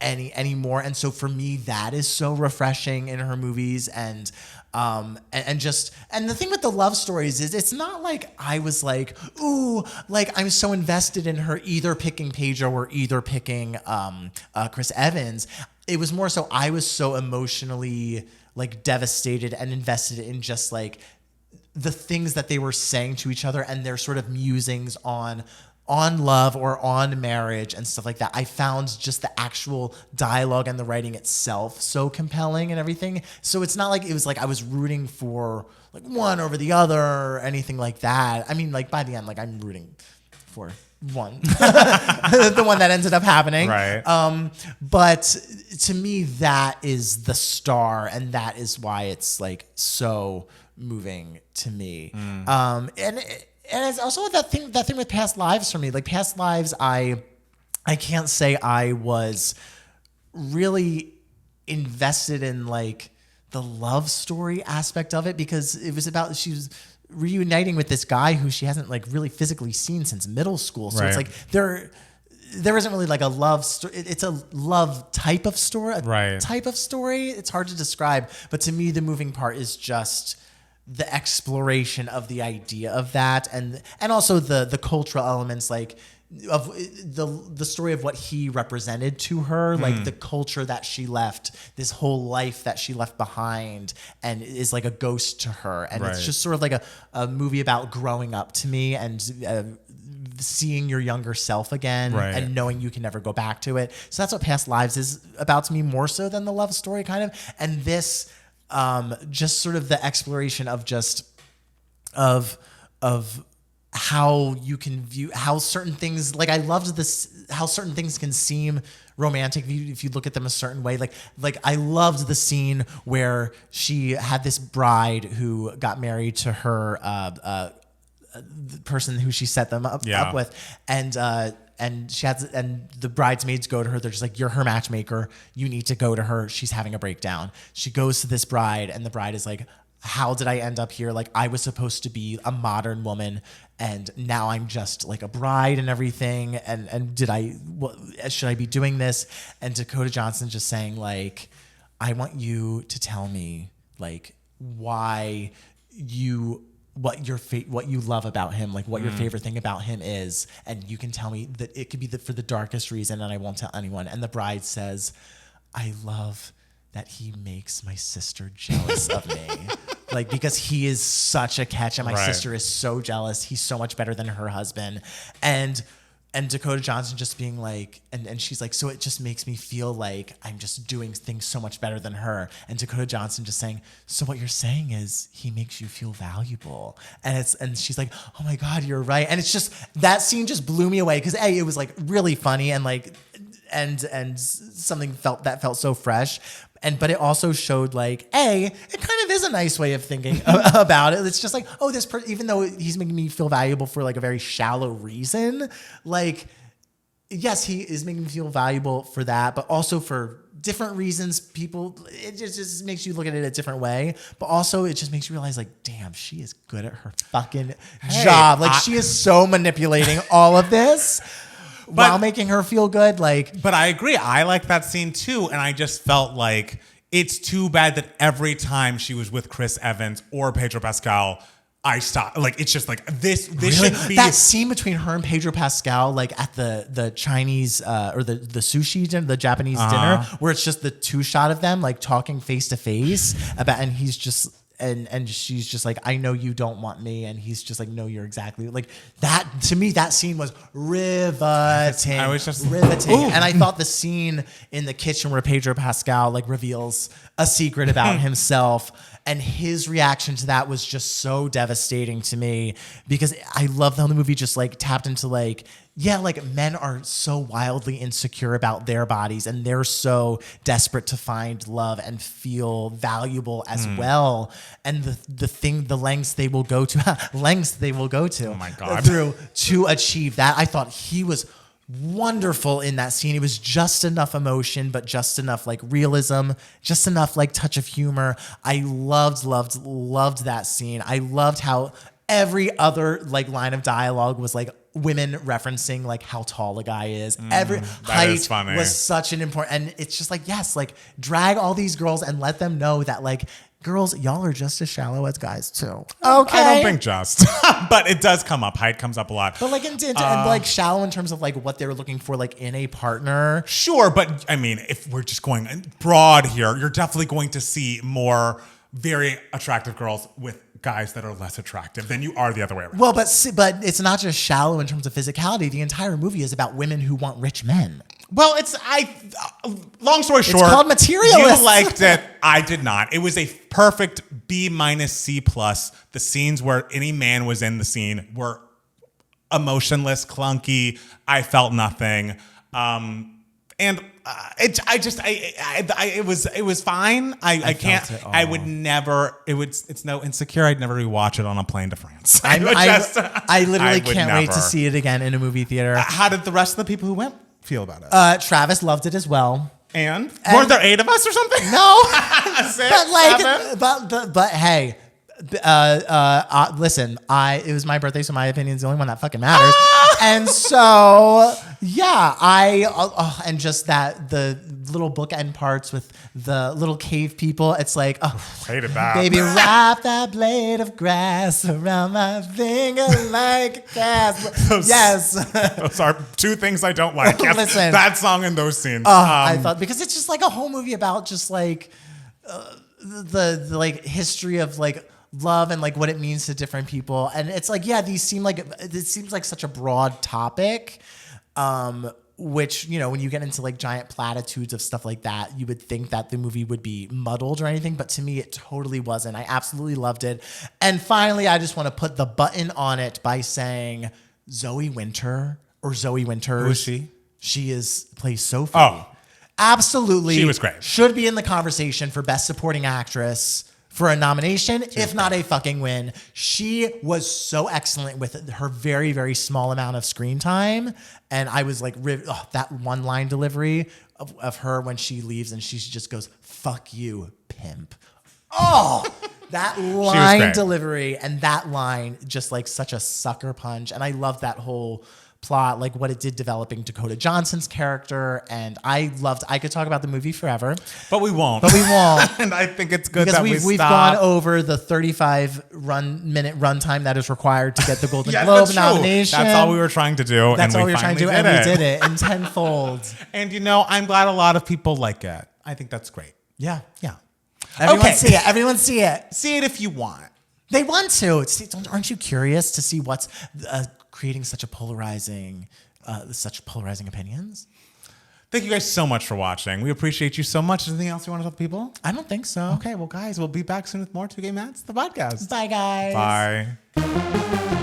anymore. And so for me, that is so refreshing in her movies. And the thing with the love stories is it's not like I was like, ooh, like I'm so invested in her either picking Pedro or either picking Chris Evans. It was more so I was so emotionally like devastated and invested in just like the things that they were saying to each other and their sort of musings on love or on marriage and stuff like that. I found just the actual dialogue and the writing itself so compelling and everything. So it's not like it was like I was rooting for like one over the other or anything like that. I mean, like by the end, like I'm rooting for one, the one that ended up happening. Right. But to me, that is the star, and that is why it's like so moving to me. And it's also that thing with Past Lives for me. Like Past Lives, I can't say I was really invested in like the love story aspect of it, because it was about, she was reuniting with this guy who she hasn't like really physically seen since middle school. So it's like there isn't really like a love story. It's a love type of story, type of story. It's hard to describe, but to me, the moving part is just the exploration of the idea of that, and also the cultural elements, like of the story of what he represented to her, like the culture that she left, this whole life that she left behind, and is like a ghost to her. And it's just sort of like a movie about growing up to me, and seeing your younger self again, and knowing you can never go back to it. So that's what Past Lives is about to me, more so than the love story kind of. And this just sort of the exploration of just of how you can view how certain things, like I loved this, how certain things can seem romantic if you look at them a certain way. Like I loved the scene where she had this bride who got married to her the person who she set them up with, and she has, and the bridesmaids go to her. They're just like, you're her matchmaker. You need to go to her. She's having a breakdown. She goes to this bride, and the bride is like, how did I end up here? Like, I was supposed to be a modern woman, and now I'm just like a bride and everything. And should I be doing this? And Dakota Johnson just saying like, I want you to tell me like why what you love about him, like what your favorite thing about him is, and you can tell me that it could be for the darkest reason, and I won't tell anyone. And the bride says, I love that he makes my sister jealous of me. Like, because he is such a catch, and my sister is so jealous. He's so much better than her husband. And Dakota Johnson just being like, and she's like, so it just makes me feel like I'm just doing things so much better than her. And Dakota Johnson just saying, so what you're saying is he makes you feel valuable. And she's like, oh my God, you're right. And it's just, that scene just blew me away, because it was like really funny, and like, and something that felt so fresh. But it also showed like, it kind of is a nice way of thinking about it. It's just like, oh, even though he's making me feel valuable for like a very shallow reason, like yes, he is making me feel valuable for that, but also for different reasons. It just makes you look at it a different way, but also it just makes you realize, like, damn, she is good at her fucking job. Like, she is so manipulating all of this while making her feel good. Like, but I agree. I like that scene too, and I just felt like it's too bad that every time she was with Chris Evans or Pedro Pascal, I stopped. Like, it's just like this really? shouldn't be That scene between her and Pedro Pascal, like at the Chinese or the sushi dinner, the Japanese dinner, where it's just the two shot of them like talking face to face about, and he's just and she's just like, I know you don't want me, and he's just like, no, you're exactly like that. To me, that scene was riveting. I was just riveting, and I thought the scene in the kitchen where Pedro Pascal like reveals a secret about himself. And his reaction to that was just so devastating to me, because I love how the movie just like tapped into like, yeah, like men are so wildly insecure about their bodies, and they're so desperate to find love and feel valuable as well. And the lengths they will go to, oh my God, to achieve that. I thought he was wonderful in that scene. It was just enough emotion, but just enough like realism, just enough like touch of humor. I loved that scene. I loved how every other like line of dialogue was like women referencing like how tall a guy is. Every height was such an important, and it's just like, yes, like drag all these girls and let them know that like, girls, y'all are just as shallow as guys too. Okay, I don't think just, but it does come up. Height comes up a lot. But like and like shallow in terms of like what they're looking for, like in a partner. Sure, but I mean, if we're just going broad here, you're definitely going to see more very attractive girls with guys that are less attractive than you are the other way around. Well, but it's not just shallow in terms of physicality. The entire movie is about women who want rich men. Well, long story short, it's called Materialists. You liked it. I did not. It was a perfect B- C+. The scenes where any man was in the scene were emotionless, clunky. I felt nothing. And it was fine. I can't. I would never. It's no Insecure. I'd never rewatch it on a plane to France. I literally can't wait to see it again in a movie theater. How did the rest of the people who went feel about it? Travis loved it as well. And weren't there 8 of us or something? No, 6, but like, 7? but hey. Listen, it was my birthday, so my opinion is the only one that fucking matters. And so, yeah, and just that the little bookend parts with the little cave people. It's like, hated that. Baby, wrap that blade of grass around my finger like a clasp. Yes, those are 2 things I don't like. Yes, listen, that song and those scenes. I thought, because it's just like a whole movie about just like the like history of like love and like what it means to different people. And it's like, yeah, it seems like such a broad topic, which, you know, when you get into like giant platitudes of stuff like that, you would think that the movie would be muddled or anything, but to me it totally wasn't. I absolutely loved it. And finally, I just want to put the button on it by saying Zoe Winters. Who is she? She plays Sophie. Oh, absolutely. She was great. Should be in the conversation for Best Supporting Actress for a nomination, if not a fucking win. She was so excellent with her very, very small amount of screen time. And I was like, that one line delivery of her when she leaves and she just goes, "Fuck you, pimp." Oh, that line delivery and that line, just like such a sucker punch. And I love that whole plot, like what it did developing Dakota Johnson's character. And I could talk about the movie forever. But we won't. And I think it's good because that we've gone over the 35-minute runtime that is required to get the Golden Globe nomination. That's all we were trying to do. And we did it in tenfold. And you know, I'm glad a lot of people like it. I think that's great. Yeah. Everyone see it. See it if you want. They want to. Aren't you curious to see what's creating such polarizing opinions? Thank you guys so much for watching. We appreciate you so much. Anything else you want to tell people? I don't think so. Okay, well, guys, we'll be back soon with more 2 Gay Mats, the podcast. Bye, guys. Bye.